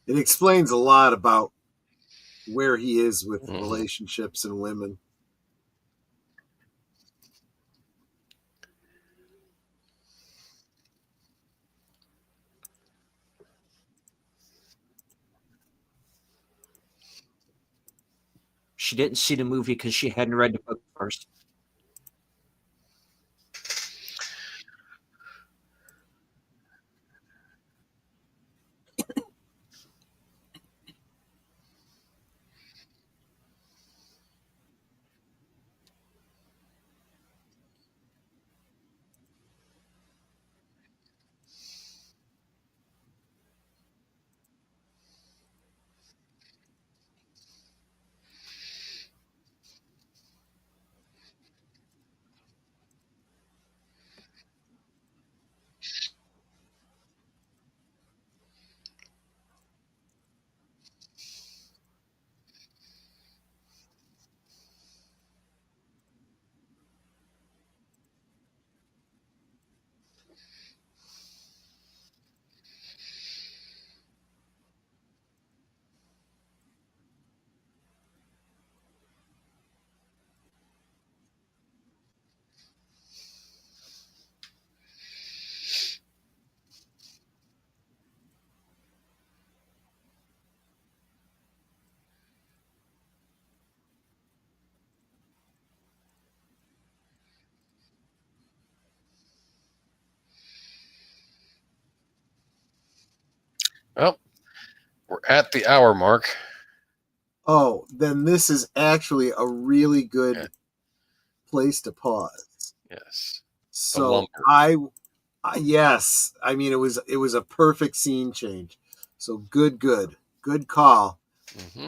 It explains a lot about where he is with relationships and women. She didn't see the movie because she hadn't read the book first. Well, we're at the hour mark. Oh, then this is actually a really good place to pause. Yes. So yes, I mean it was a perfect scene change. So good call.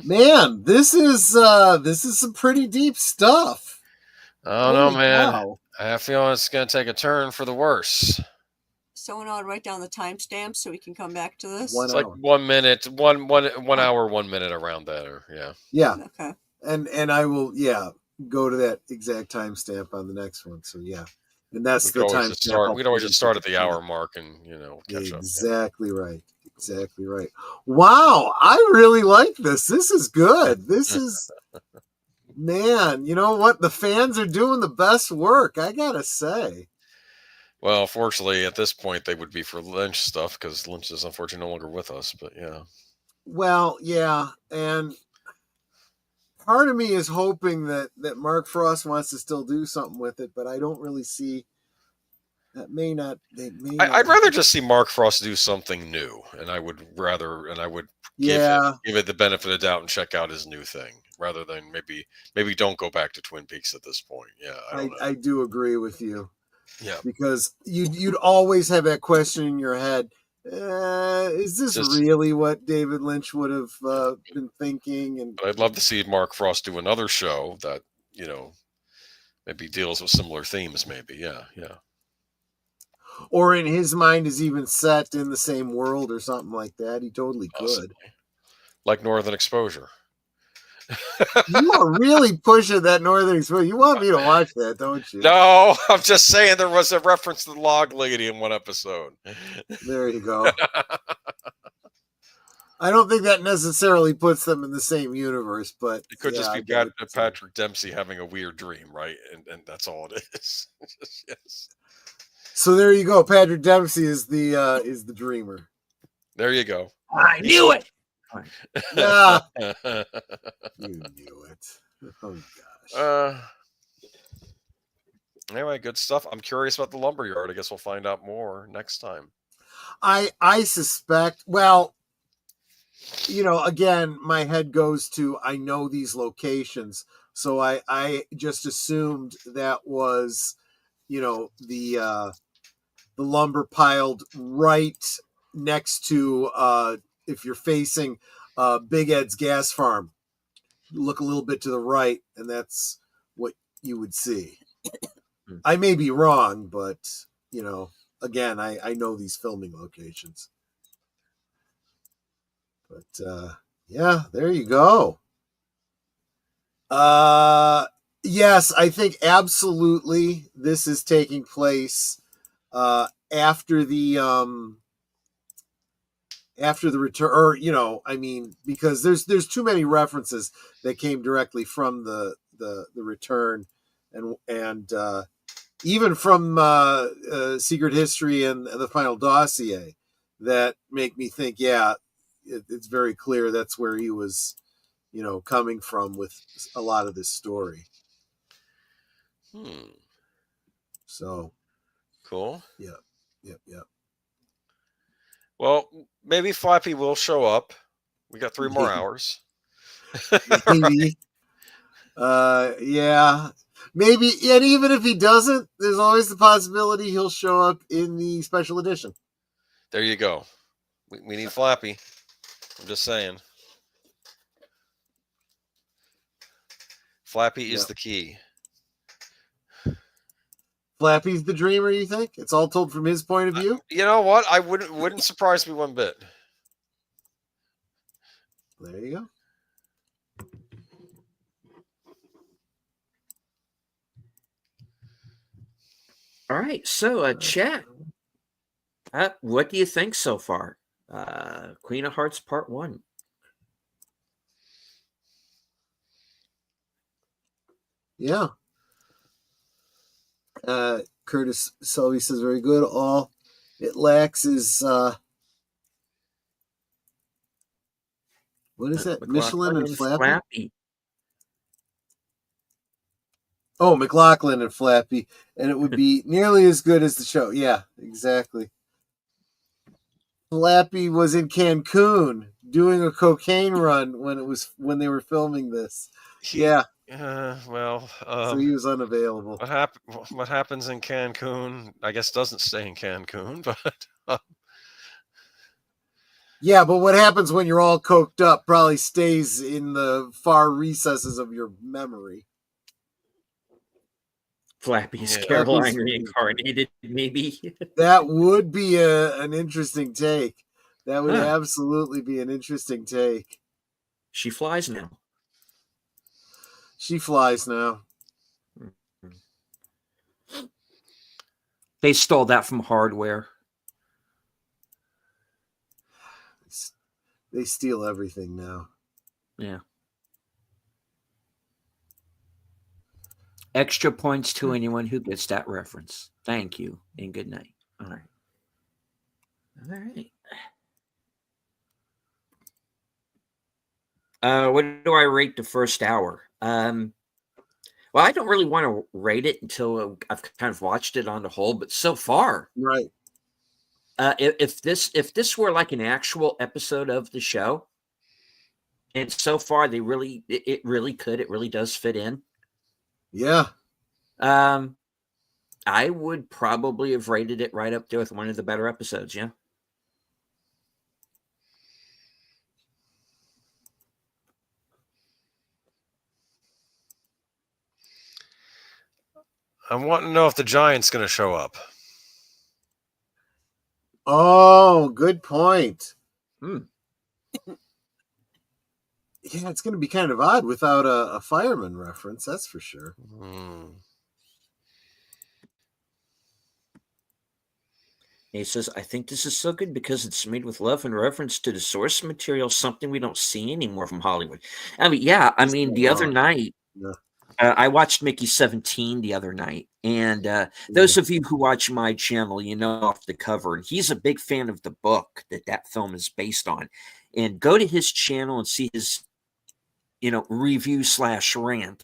Man, this is some pretty deep stuff. I don't know, Holy man. cow. I have a feeling it's going to take a turn for the worse. Someone ought to write down the timestamp so we can come back to this. One It's hour. like 1 minute, one hour, 1 minute around that, or Yeah. Okay. And I will go to that exact timestamp on the next one. So yeah. And that's we could the always time. just start. We could always just start at the hour mark and catch up. Exactly right. Exactly right. Wow, I really like this. This is good. This is man, you know what? The fans are doing the best work, I gotta say. Well, fortunately, at this point, they would be for Lynch stuff because Lynch is unfortunately no longer with us. But yeah. Well, yeah, and part of me is hoping that Mark Frost wants to still do something with it, but I don't really see That may not. They may. I'd not. rather just see Mark Frost do something new, and I would give Yeah. it the benefit of the doubt and check out his new thing rather than maybe don't go back to Twin Peaks at this point. Yeah, I don't know. I do agree with you. Yeah, Because you'd always have that question in your head. Is this really what David Lynch would have been thinking? And but I'd love to see Mark Frost do another show that maybe deals with similar themes. Maybe, yeah. Or in his mind is even set in the same world or something like that. He totally Possibly. could. Like Northern Exposure. You are really pushing that Northern Exposure. You want me to watch that, don't you? No, I'm just saying there was a reference to the log lady in one episode. There you go. I don't think that necessarily puts them in the same universe, but it could just be Patrick Dempsey having a weird dream, right? And that's all it is. Yes. So there you go. Patrick Dempsey is the dreamer. There you go. I knew it. Yeah. You knew it. Oh gosh. Anyway, good stuff. I'm curious about the lumberyard. I guess we'll find out more next time. I suspect. Well, again, my head goes to I know these locations, so I just assumed that was, the lumber piled right next to if you're facing Big Ed's gas farm, look a little bit to the right, and that's what you would see. I may be wrong, but again, I know these filming locations. But yeah, there you go. Yes, I think absolutely this is taking place after the return, or because there's too many references that came directly from the return, and even from Secret History and the Final Dossier, that make me think, yeah, it's very clear that's where he was, coming from with a lot of this story. So cool. Yep. Well, maybe Flappy will show up. We got 3 more hours. Maybe. Yeah. Maybe, and even if he doesn't, there's always the possibility he'll show up in the special edition. There you go. We need Flappy. I'm just saying. Flappy is the key. Flappy's the dreamer, you think? It's all told from his point of view? You know what? I wouldn't surprise me one bit. There you go. All right, so chat. What do you think so far? Queen of Hearts Part 1. Yeah. Curtis Selby says very good. All it lacks is what is that? Michelin and Flappy? Oh, McLaughlin and Flappy, and it would be nearly as good as the show. Yeah, exactly. Flappy was in Cancun doing a cocaine run when they were filming this. Yeah. So he was unavailable. What happens in Cancun, I guess, doesn't stay in Cancun, but yeah, but what happens when you're all coked up probably stays in the far recesses of your memory. Flappy's Caroline reincarnated, maybe. That would be an interesting take. That would absolutely be an interesting take. She flies now. She flies now. They stole that from Hardware. They steal everything now. Yeah. Extra points to anyone who gets that reference. Thank you and good night. All right. What do I rate the first hour? Well, I don't really want to rate it until I've kind of watched it on the whole, but so far, Right. if this were like an actual episode of the show, and so far it really does fit in. Yeah. I would probably have rated it right up there with one of the better episodes. Yeah. I want to know if the Giant's going to show up. Oh, good point. Hmm. Yeah, it's going to be kind of odd without a fireman reference. That's for sure. He says, I think this is so good because it's made with love and reference to the source material, something we don't see anymore from Hollywood. I mean, yeah, I mean, the other night, I watched Mickey 17 the other night. And those of you who watch my channel, you know off the cover, and he's a big fan of the book that film is based on. And go to his channel and see his, review/rant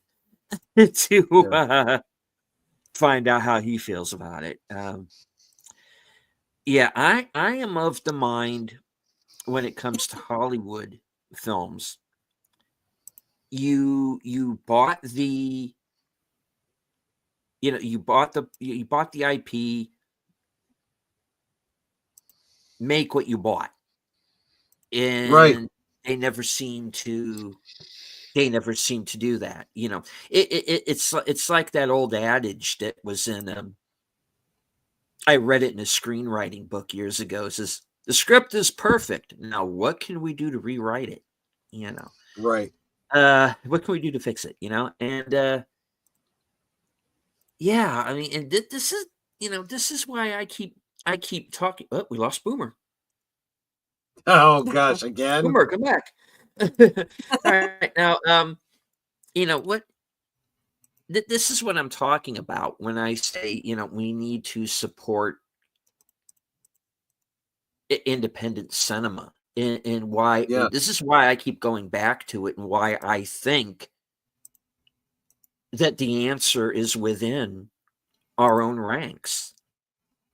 to find out how he feels about it. Yeah, I am of the mind when it comes to Hollywood films. You bought the you bought the IP, make what you bought. And they never seem to do that. It's like that old adage that was in I read it in a screenwriting book years ago. It says, the script is perfect. Now, what can we do to rewrite it? Right. What can we do to fix it? And yeah, I mean, and this is why I keep talking. Oh, we lost Boomer. Oh gosh, again. Boomer, come back. All right, now, what? This is what I'm talking about when I say, we need to support independent cinema, and why. And this is why I keep going back to it, and why I think that the answer is within our own ranks.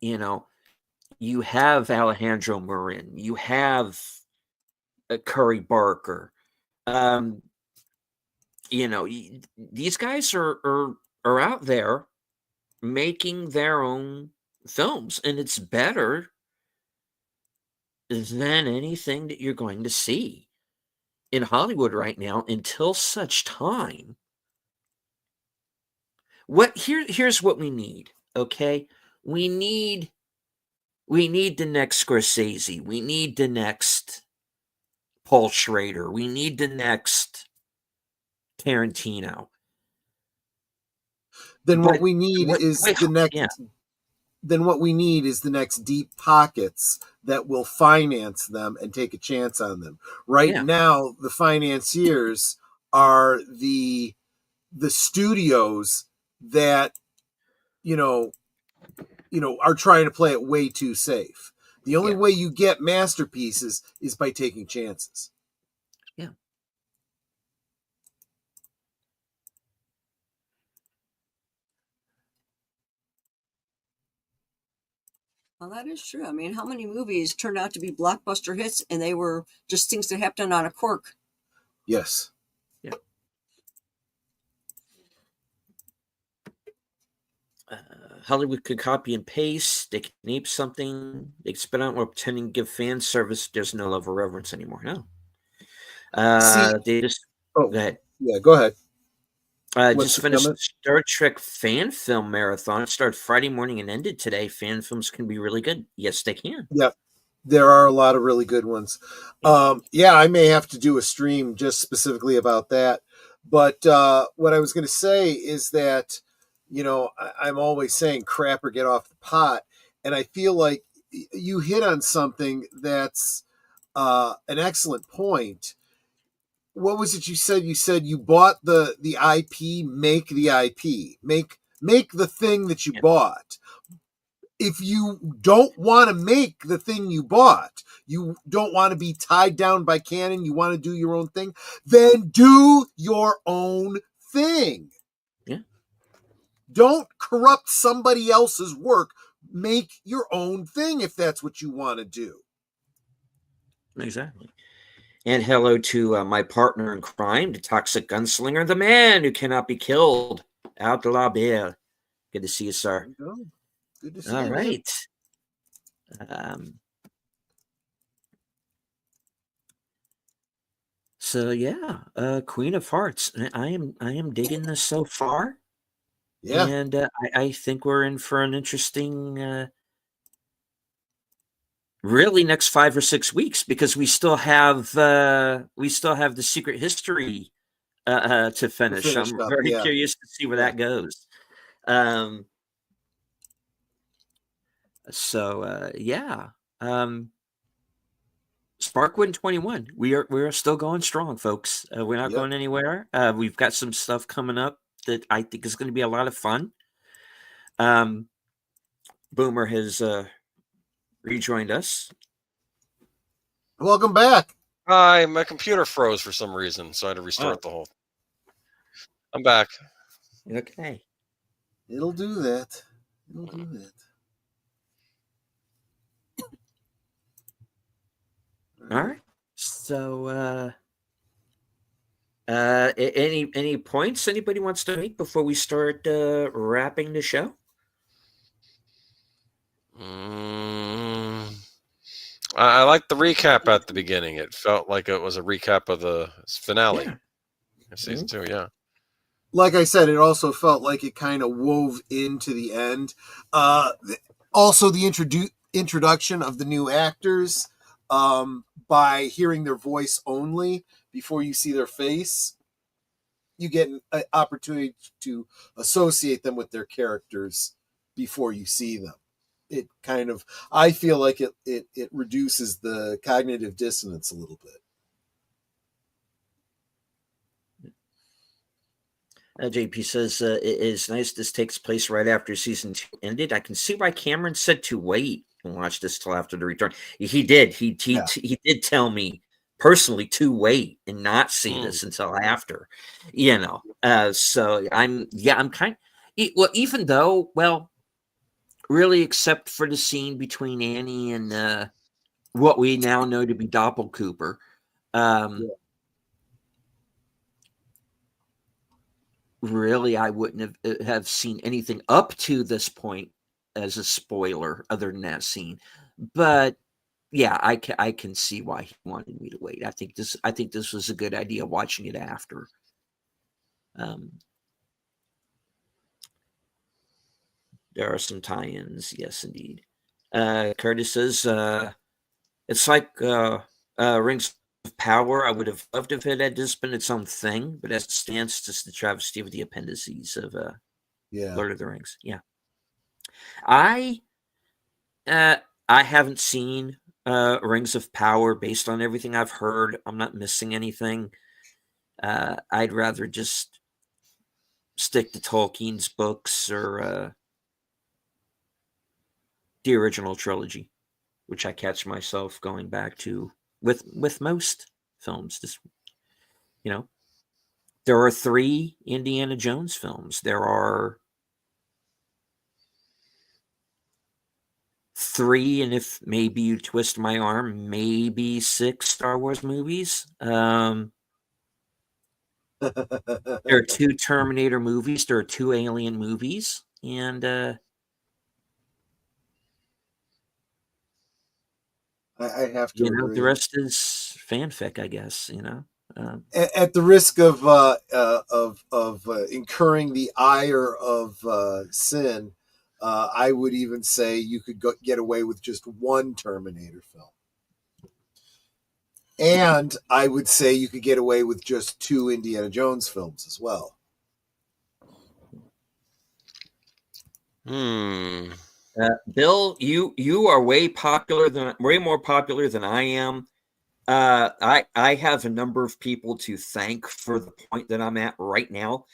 You have Alejandro Marin, you have Curry Barker. These guys are out there making their own films, and it's better than anything that you're going to see in Hollywood right now until such time. Here's what we need, okay? We need the next Scorsese. We need the next Paul Schrader. We need the next Tarantino. Then what we need is the next. Yeah. Then what we need is the next deep pockets that will finance them and take a chance on them. Right now, the financiers are the studios that are trying to play it way too safe. The only way you get masterpieces is by taking chances. Yeah. Well, that is true. I mean, how many movies turned out to be blockbuster hits and they were just things that happened on a cork? Yes. Yeah. Hollywood could copy and paste. They can ape something. They can spit out while pretending to give fan service. There's no love or reverence anymore. No. They just. Oh, go ahead. Yeah, go ahead. Just finished the Star Trek fan film marathon. It started Friday morning and ended today. Fan films can be really good. Yes, they can. Yeah, there are a lot of really good ones. I may have to do a stream just specifically about that. But what I was going to say is that, I'm always saying crap or get off the pot. And I feel like you hit on something that's an excellent point. What was it you said? You said you bought the IP, make the IP, make the thing that you bought. If you don't want to make the thing you bought, you don't want to be tied down by canon, you want to do your own thing, then do your own thing. Yeah. Don't corrupt somebody else's work. Make your own thing if that's what you want to do. Exactly. And hello to my partner in crime, the toxic gunslinger, the man who cannot be killed, Out de la Beer. Good to see you, sir. Good to see All you, right. So yeah, Queen of Hearts. I am digging this so far. Yeah. And I think we're in for an interesting, really next 5 or 6 weeks, because we still have the Secret History to finish. I'm up, very yeah. curious to see where that goes. Yeah. Sparkwood 21. We're still going strong, folks. We're not going anywhere. We've got some stuff coming up that I think is going to be a lot of fun. Boomer has rejoined us. Welcome back. Hi, my computer froze for some reason, so I had to restart the whole. I'm back. Okay. It'll do that. It'll do that. All right. So, any points anybody wants to make before we start wrapping the show? I like the recap at the beginning. It felt like it was a recap of the finale of season 2. Yeah. Like I said, it also felt like it kind of wove into the end. Also, the introduction of the new actors by hearing their voice only before you see their face, you get an opportunity to associate them with their characters before you see them. It kind of, I feel like it reduces the cognitive dissonance a little bit. JP says it is nice this takes place right after season 2 ended. I can see why Cameron said to wait and watch this till after the return. He did. He did tell me personally to wait and not see this until after. So I'm kind. Well, even though, really, except for the scene between Annie and what we now know to be Doppelcooper. Really, I wouldn't have seen anything up to this point as a spoiler other than that scene. But yeah, I can see why he wanted me to wait. I think this was a good idea watching it after. There are some tie-ins, yes, indeed. Curtis says it's like Rings of Power. I would have loved if it had just been its own thing, but as it stands, just the travesty of the appendices of Lord of the Rings. Yeah. I haven't seen Rings of Power. Based on everything I've heard, I'm not missing anything. I'd rather just stick to Tolkien's books or the original trilogy, which I catch myself going back to with most films. Just, there are 3 Indiana Jones films. There are 3, and if maybe you twist my arm, maybe 6 Star Wars movies. There are 2 Terminator movies. There are 2 Alien movies, and I have to agree. The rest is fanfic, I guess. At the risk of incurring the ire of sin, I would even say you could get away with just 1 Terminator film. And I would say you could get away with just 2 Indiana Jones films as well. Bill, you are way more popular than I am. I have a number of people to thank for the point that I'm at right now.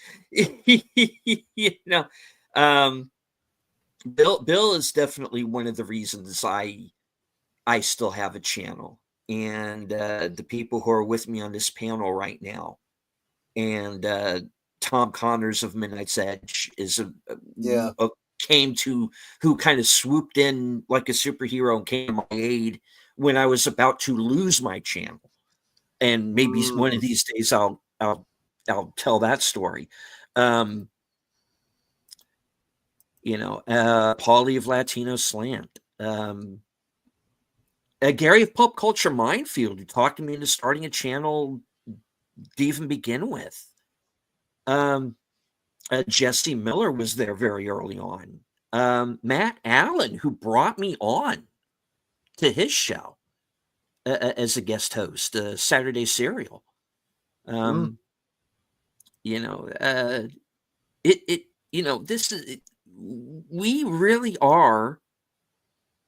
Bill is definitely one of the reasons I still have a channel, and the people who are with me on this panel right now, and Tom Connors of Midnight's Edge is Yeah. who kind of swooped in like a superhero and came to my aid when I was about to lose my channel. And maybe one of these days I'll tell that story. Paulie of Latino Slant. Gary of Pulp Culture Minefield, who talked me into starting a channel to even begin with. Jesse Miller was there very early on. Matt Allen, who brought me on to his show as a guest host, Saturday Serial. This is we really are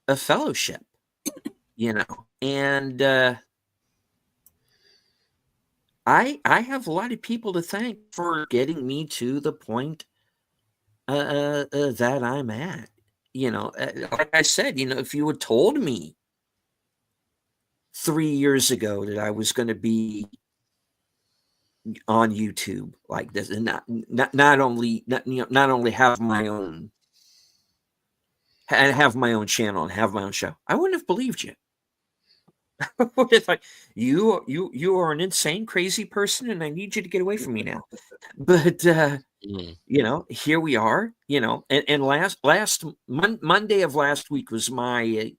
a fellowship, and I have a lot of people to thank for getting me to the point that I'm at. Like I said, if you had told me 3 years ago that I was going to be on YouTube like this, and not only have my own channel and have my own show, I wouldn't have believed you. It's like you are an insane, crazy person, and I need you to get away from me now. But here we are. And last Monday of last week was my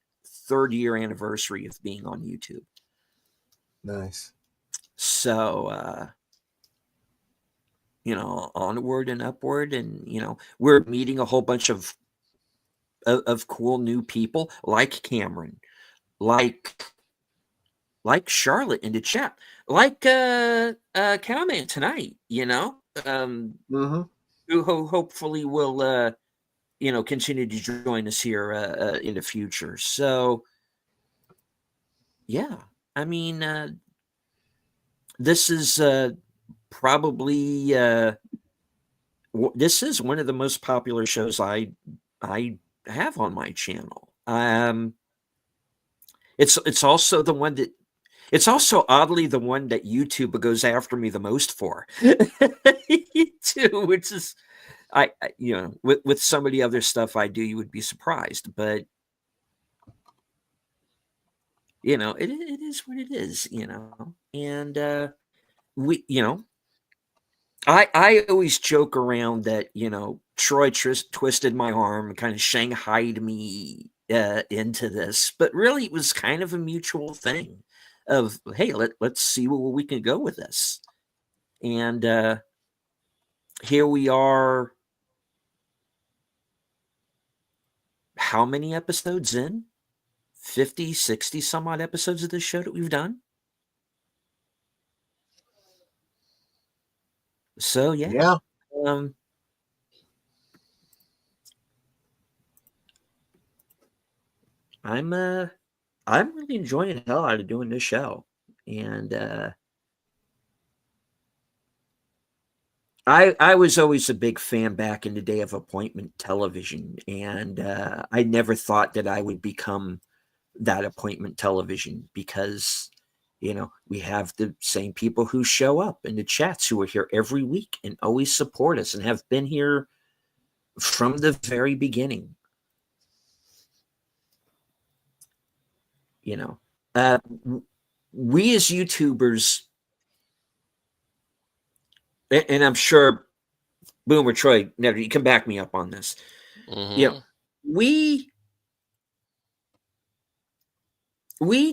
3rd year anniversary of being on YouTube. Nice. So onward and upward, and we're meeting a whole bunch of cool new people, like Cameron, like Charlotte in the chat, like Cowman tonight, who hopefully will continue to join us here in the future. So yeah, I mean, this is probably this is one of the most popular shows I have on my channel. It's also the one that it's also oddly the one that YouTube goes after me the most for, too, which is with some of the other stuff I do, you would be surprised, but it is what it is, and we I always joke around that Troy twisted my arm and kind of shanghaied me into this, but really it was kind of a mutual thing of, hey, let's see where we can go with this. And here we are, how many episodes in? 50, 60 some odd episodes of this show that we've done. So yeah. I'm really enjoying the hell out of doing this show, and I was always a big fan back in the day of appointment television, and I never thought that I would become that appointment television, because we have the same people who show up in the chats who are here every week and always support us and have been here from the very beginning. We as YouTubers, and I'm sure Boomer Troy, never, you can back me up on this. We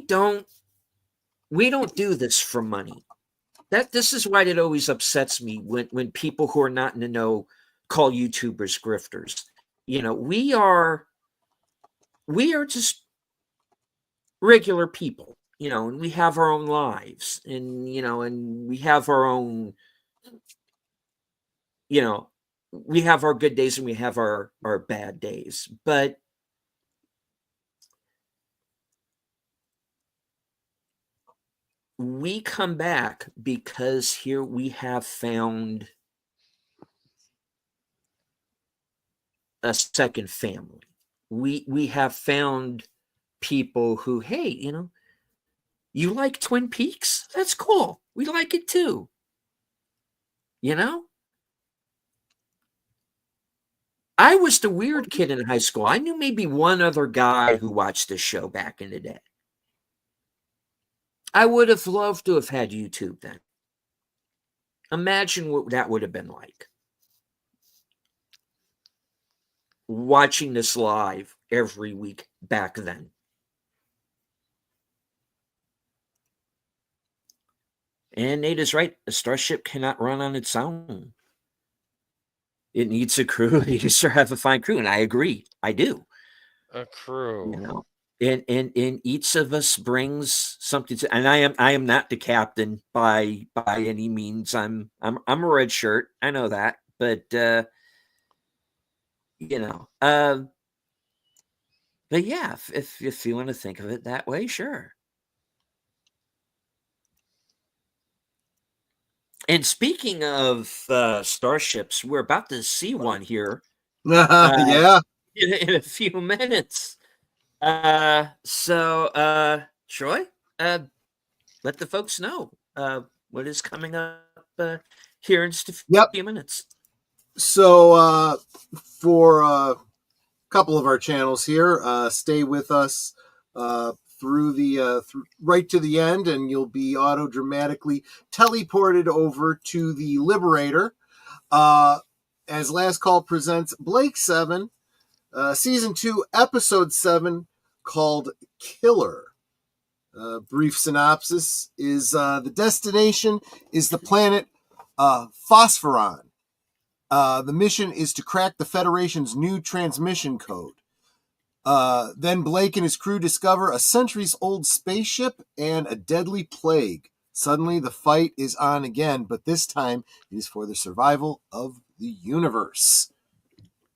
don't do this for money. This is why it always upsets me when people who are not in the know call YouTubers grifters. We are just regular people, and we have our own lives, and and we have our own, we have our good days and we have our bad days, but we come back because here we have found a second family. We have found people who, hey, you like Twin Peaks? That's cool. We like it too. I was the weird kid in high school. I knew maybe one other guy who watched this show back in the day. I would have loved to have had YouTube then. Imagine what that would have been like. Watching this live every week back then. And Nate is right. A starship cannot run on its own. It needs a crew. You just have a fine crew. And I agree. I do. A crew. You know, and each of us brings something to, and I am not the captain by any means. I'm a red shirt. I know that. But you know, but yeah, if you want to think of it that way, sure. And speaking of starships, we're about to see one here Yeah. in a few minutes. So Troy, let the folks know what is coming up here in just a few minutes. So for a couple of our channels here, stay with us through the right to the end, and you'll be auto dramatically teleported over to the Liberator as Last Call presents Blake 7, season 2, episode 7, called Killer. Brief synopsis is the destination is the planet Phosphoron. The mission is to crack the Federation's new transmission code. Then Blake and his crew discover a centuries-old spaceship and a deadly plague. Suddenly, the fight is on again, but this time it is for the survival of the universe.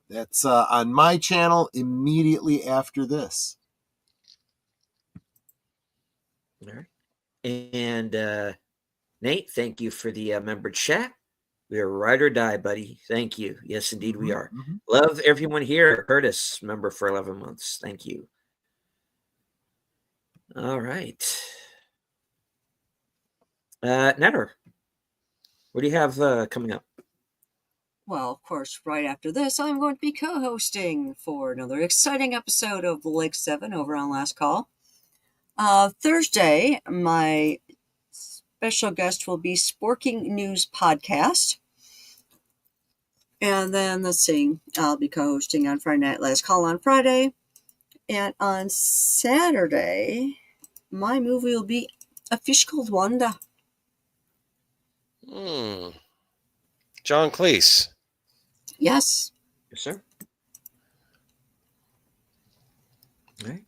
That's on my channel immediately after this. All right. And Nate, thank you for the member chat. We are ride or die, buddy. Thank you. Yes, indeed, we are. Mm-hmm. Love everyone here. Curtis, member for 11 months. Thank you. All right. Netter, what do you have coming up? Well, of course, right after this, I'm going to be co-hosting for another exciting episode of Lake 7 over on Last Call. Thursday, my special guest will be Sporking News Podcast. And then, let's see, I'll be co-hosting on Friday Night Last Call on Friday. And on Saturday, my movie will be A Fish Called Wanda. John Cleese. Yes. Yes, sir. All right.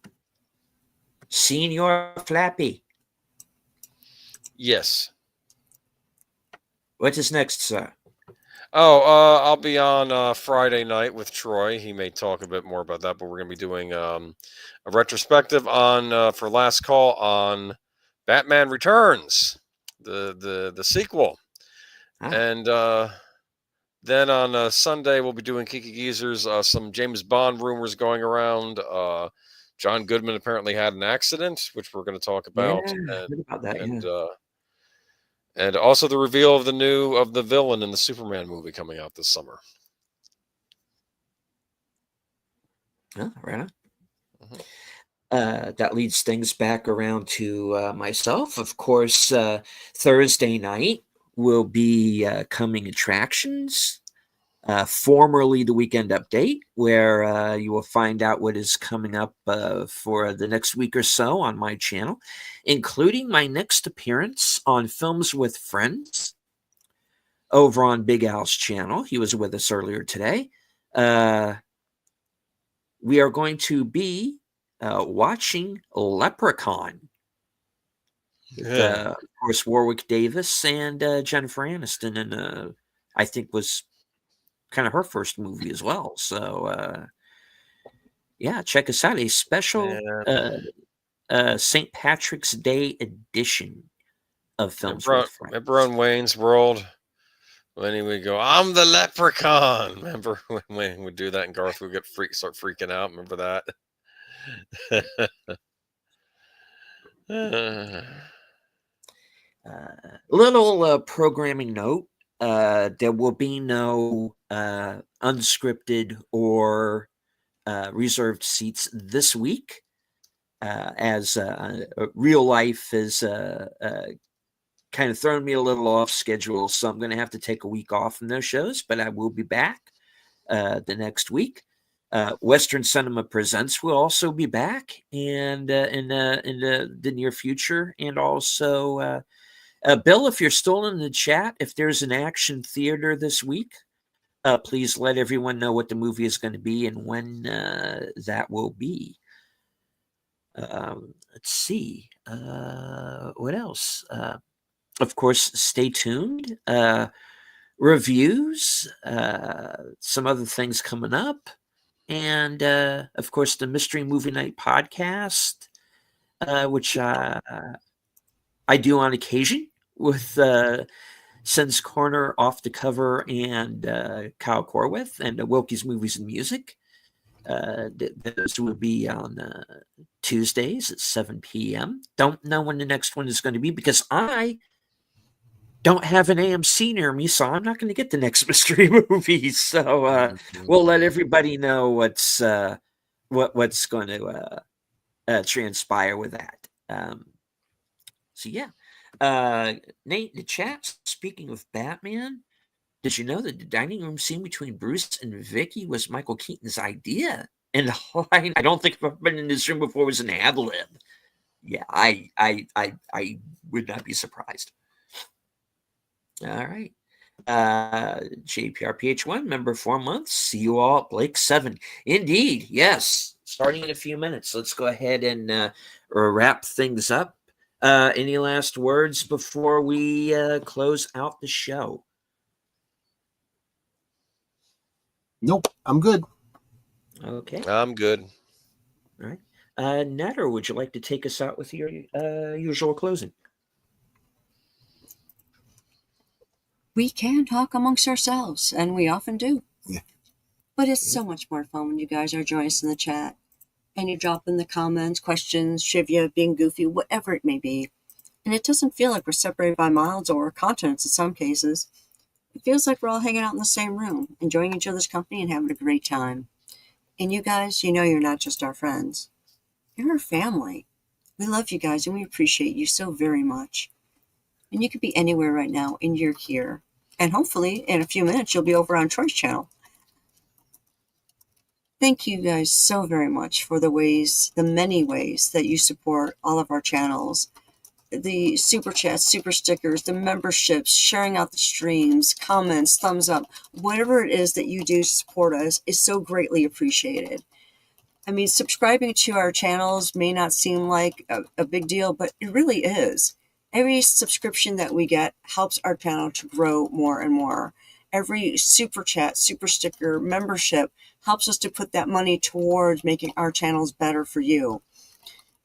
Senior Flappy. Yes. What is next, sir? I'll be on Friday night with Troy. He may talk a bit more about that, but we're going to be doing a retrospective on for Last Call on Batman Returns, the sequel, and then on Sunday we'll be doing Kiki Geezer's some James Bond rumors going around. John Goodman apparently had an accident, which we're going to talk about, and also the reveal of the villain in the Superman movie coming out this summer. Oh, right on. That leads things back around to myself. Of course, Thursday night will be Coming Attractions, formerly the Weekend Update, where you will find out what is coming up for the next week or so on my channel, including my next appearance on Films with Friends over on Big Al's channel. He was with us earlier today. We are going to be watching Leprechaun. Of course, Warwick Davis and Jennifer Aniston, and I think was kind of her first movie as well. So, yeah, check us out. A special St. Patrick's Day edition of Films with Friends. Remember on Wayne's World when he would go, "I'm the leprechaun." Remember when Wayne would do that and Garth would start freaking out? Remember that? Little programming note: there will be no unscripted or reserved seats this week, as real life has kind of thrown me a little off schedule. So I'm going to have to take a week off from those shows, but I will be back the next week. Western Cinema Presents will also be back, and in the near future. And also, Bill, if you're still in the chat, if there's an action theater this week, please let everyone know what the movie is going to be and when that will be. Let's see. What else? Of course, stay tuned. Reviews, some other things coming up. And, of course, the Mystery Movie Night podcast, which I do on occasion with Sen's Corner, Off the Cover, and Kyle Corwith, and Wilkie's Movies and Music. Those will be on Tuesdays at 7 p.m. Don't know when the next one is going to be because I don't have an AMC near me, so I'm not going to get the next mystery movie. So we'll let everybody know what's going to transpire with that. So yeah, Nate, in the chat, speaking of Batman, did you know that the dining room scene between Bruce and Vicky was Michael Keaton's idea? And I don't think I've been in this room before. It was an ad lib. Yeah, I would not be surprised. All right. JPRPH1, member 4 months. See you all at Blake 7. Indeed, yes. Starting in a few minutes. Let's go ahead and wrap things up. Any last words before we close out the show? Nope, I'm good. Okay. I'm good. All right. Netter, would you like to take us out with your usual closing? We can talk amongst ourselves, and we often do. Yeah. But it's so much more fun when you guys are joining us in the chat, and you drop in the comments, questions, trivia, being goofy, whatever it may be. And it doesn't feel like we're separated by miles or continents in some cases. It feels like we're all hanging out in the same room, enjoying each other's company and having a great time. And you guys, you know you're not just our friends. You're our family. We love you guys, and we appreciate you so very much. And you could be anywhere right now, and you're here. And hopefully, in a few minutes, you'll be over on Troy's channel. Thank you guys so very much for the many ways that you support all of our channels. The super chats, super stickers, the memberships, sharing out the streams, comments, thumbs up, whatever it is that you do to support us is so greatly appreciated. I mean, subscribing to our channels may not seem like a big deal, but it really is. Every subscription that we get helps our channel to grow more and more. Every super chat, super sticker, membership helps us to put that money towards making our channels better for you.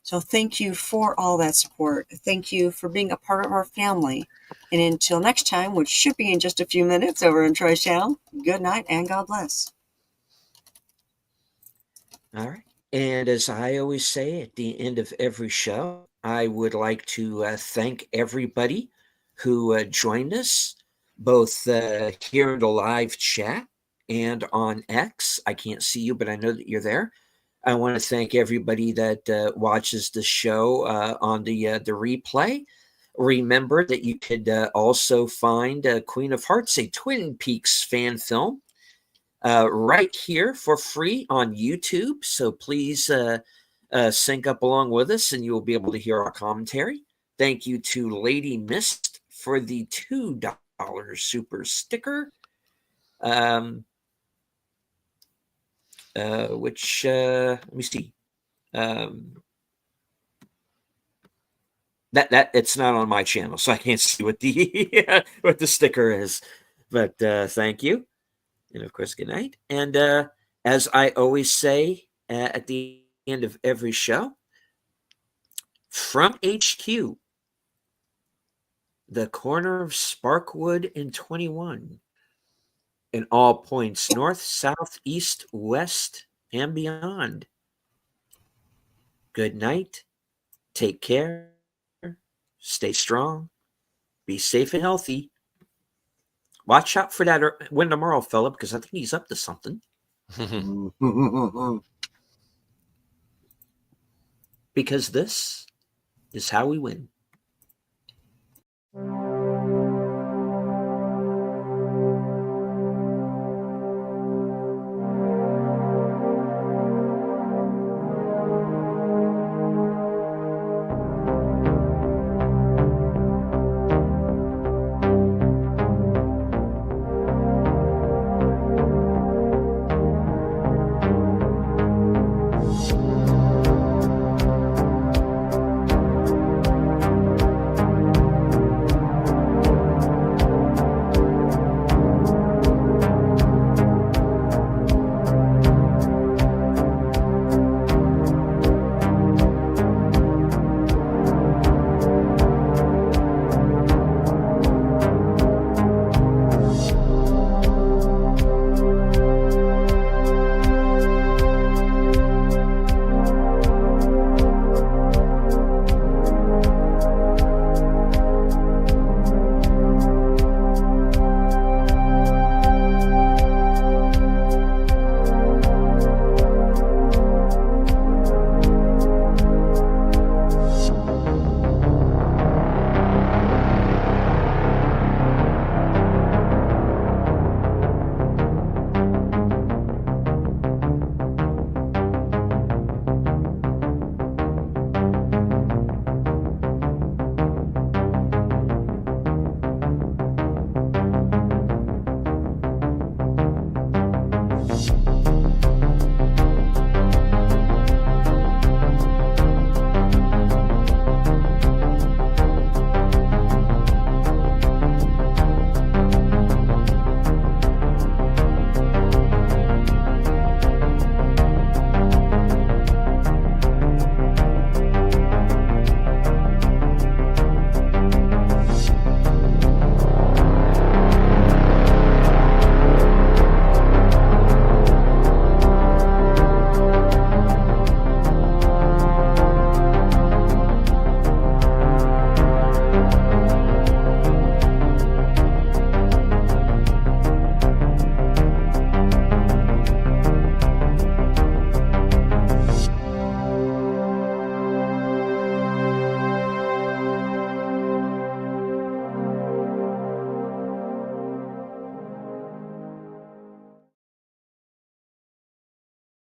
So thank you for all that support. Thank you for being a part of our family. And until next time, which should be in just a few minutes over on Troy's channel, good night and God bless. All right. And as I always say at the end of every show, I would like to thank everybody who joined us, both here in the live chat and on X. I can't see you, but I know that you're there. I want to thank everybody that watches the show on the replay. Remember that you could also find Queen of Hearts, a Twin Peaks fan film, right here for free on YouTube. So please sync up along with us and you will be able to hear our commentary. Thank you to Lady Mist for the $2 super sticker. Which let me see. That it's not on my channel, so I can't see what the what the sticker is. But thank you, and of course, good night. And as I always say at the end of every show, from HQ, the corner of Sparkwood and 21, in all points north, south, east, west, and beyond. Good night. Take care. Stay strong. Be safe and healthy. Watch out for that win tomorrow, fella, because I think he's up to something. Because this is how we win.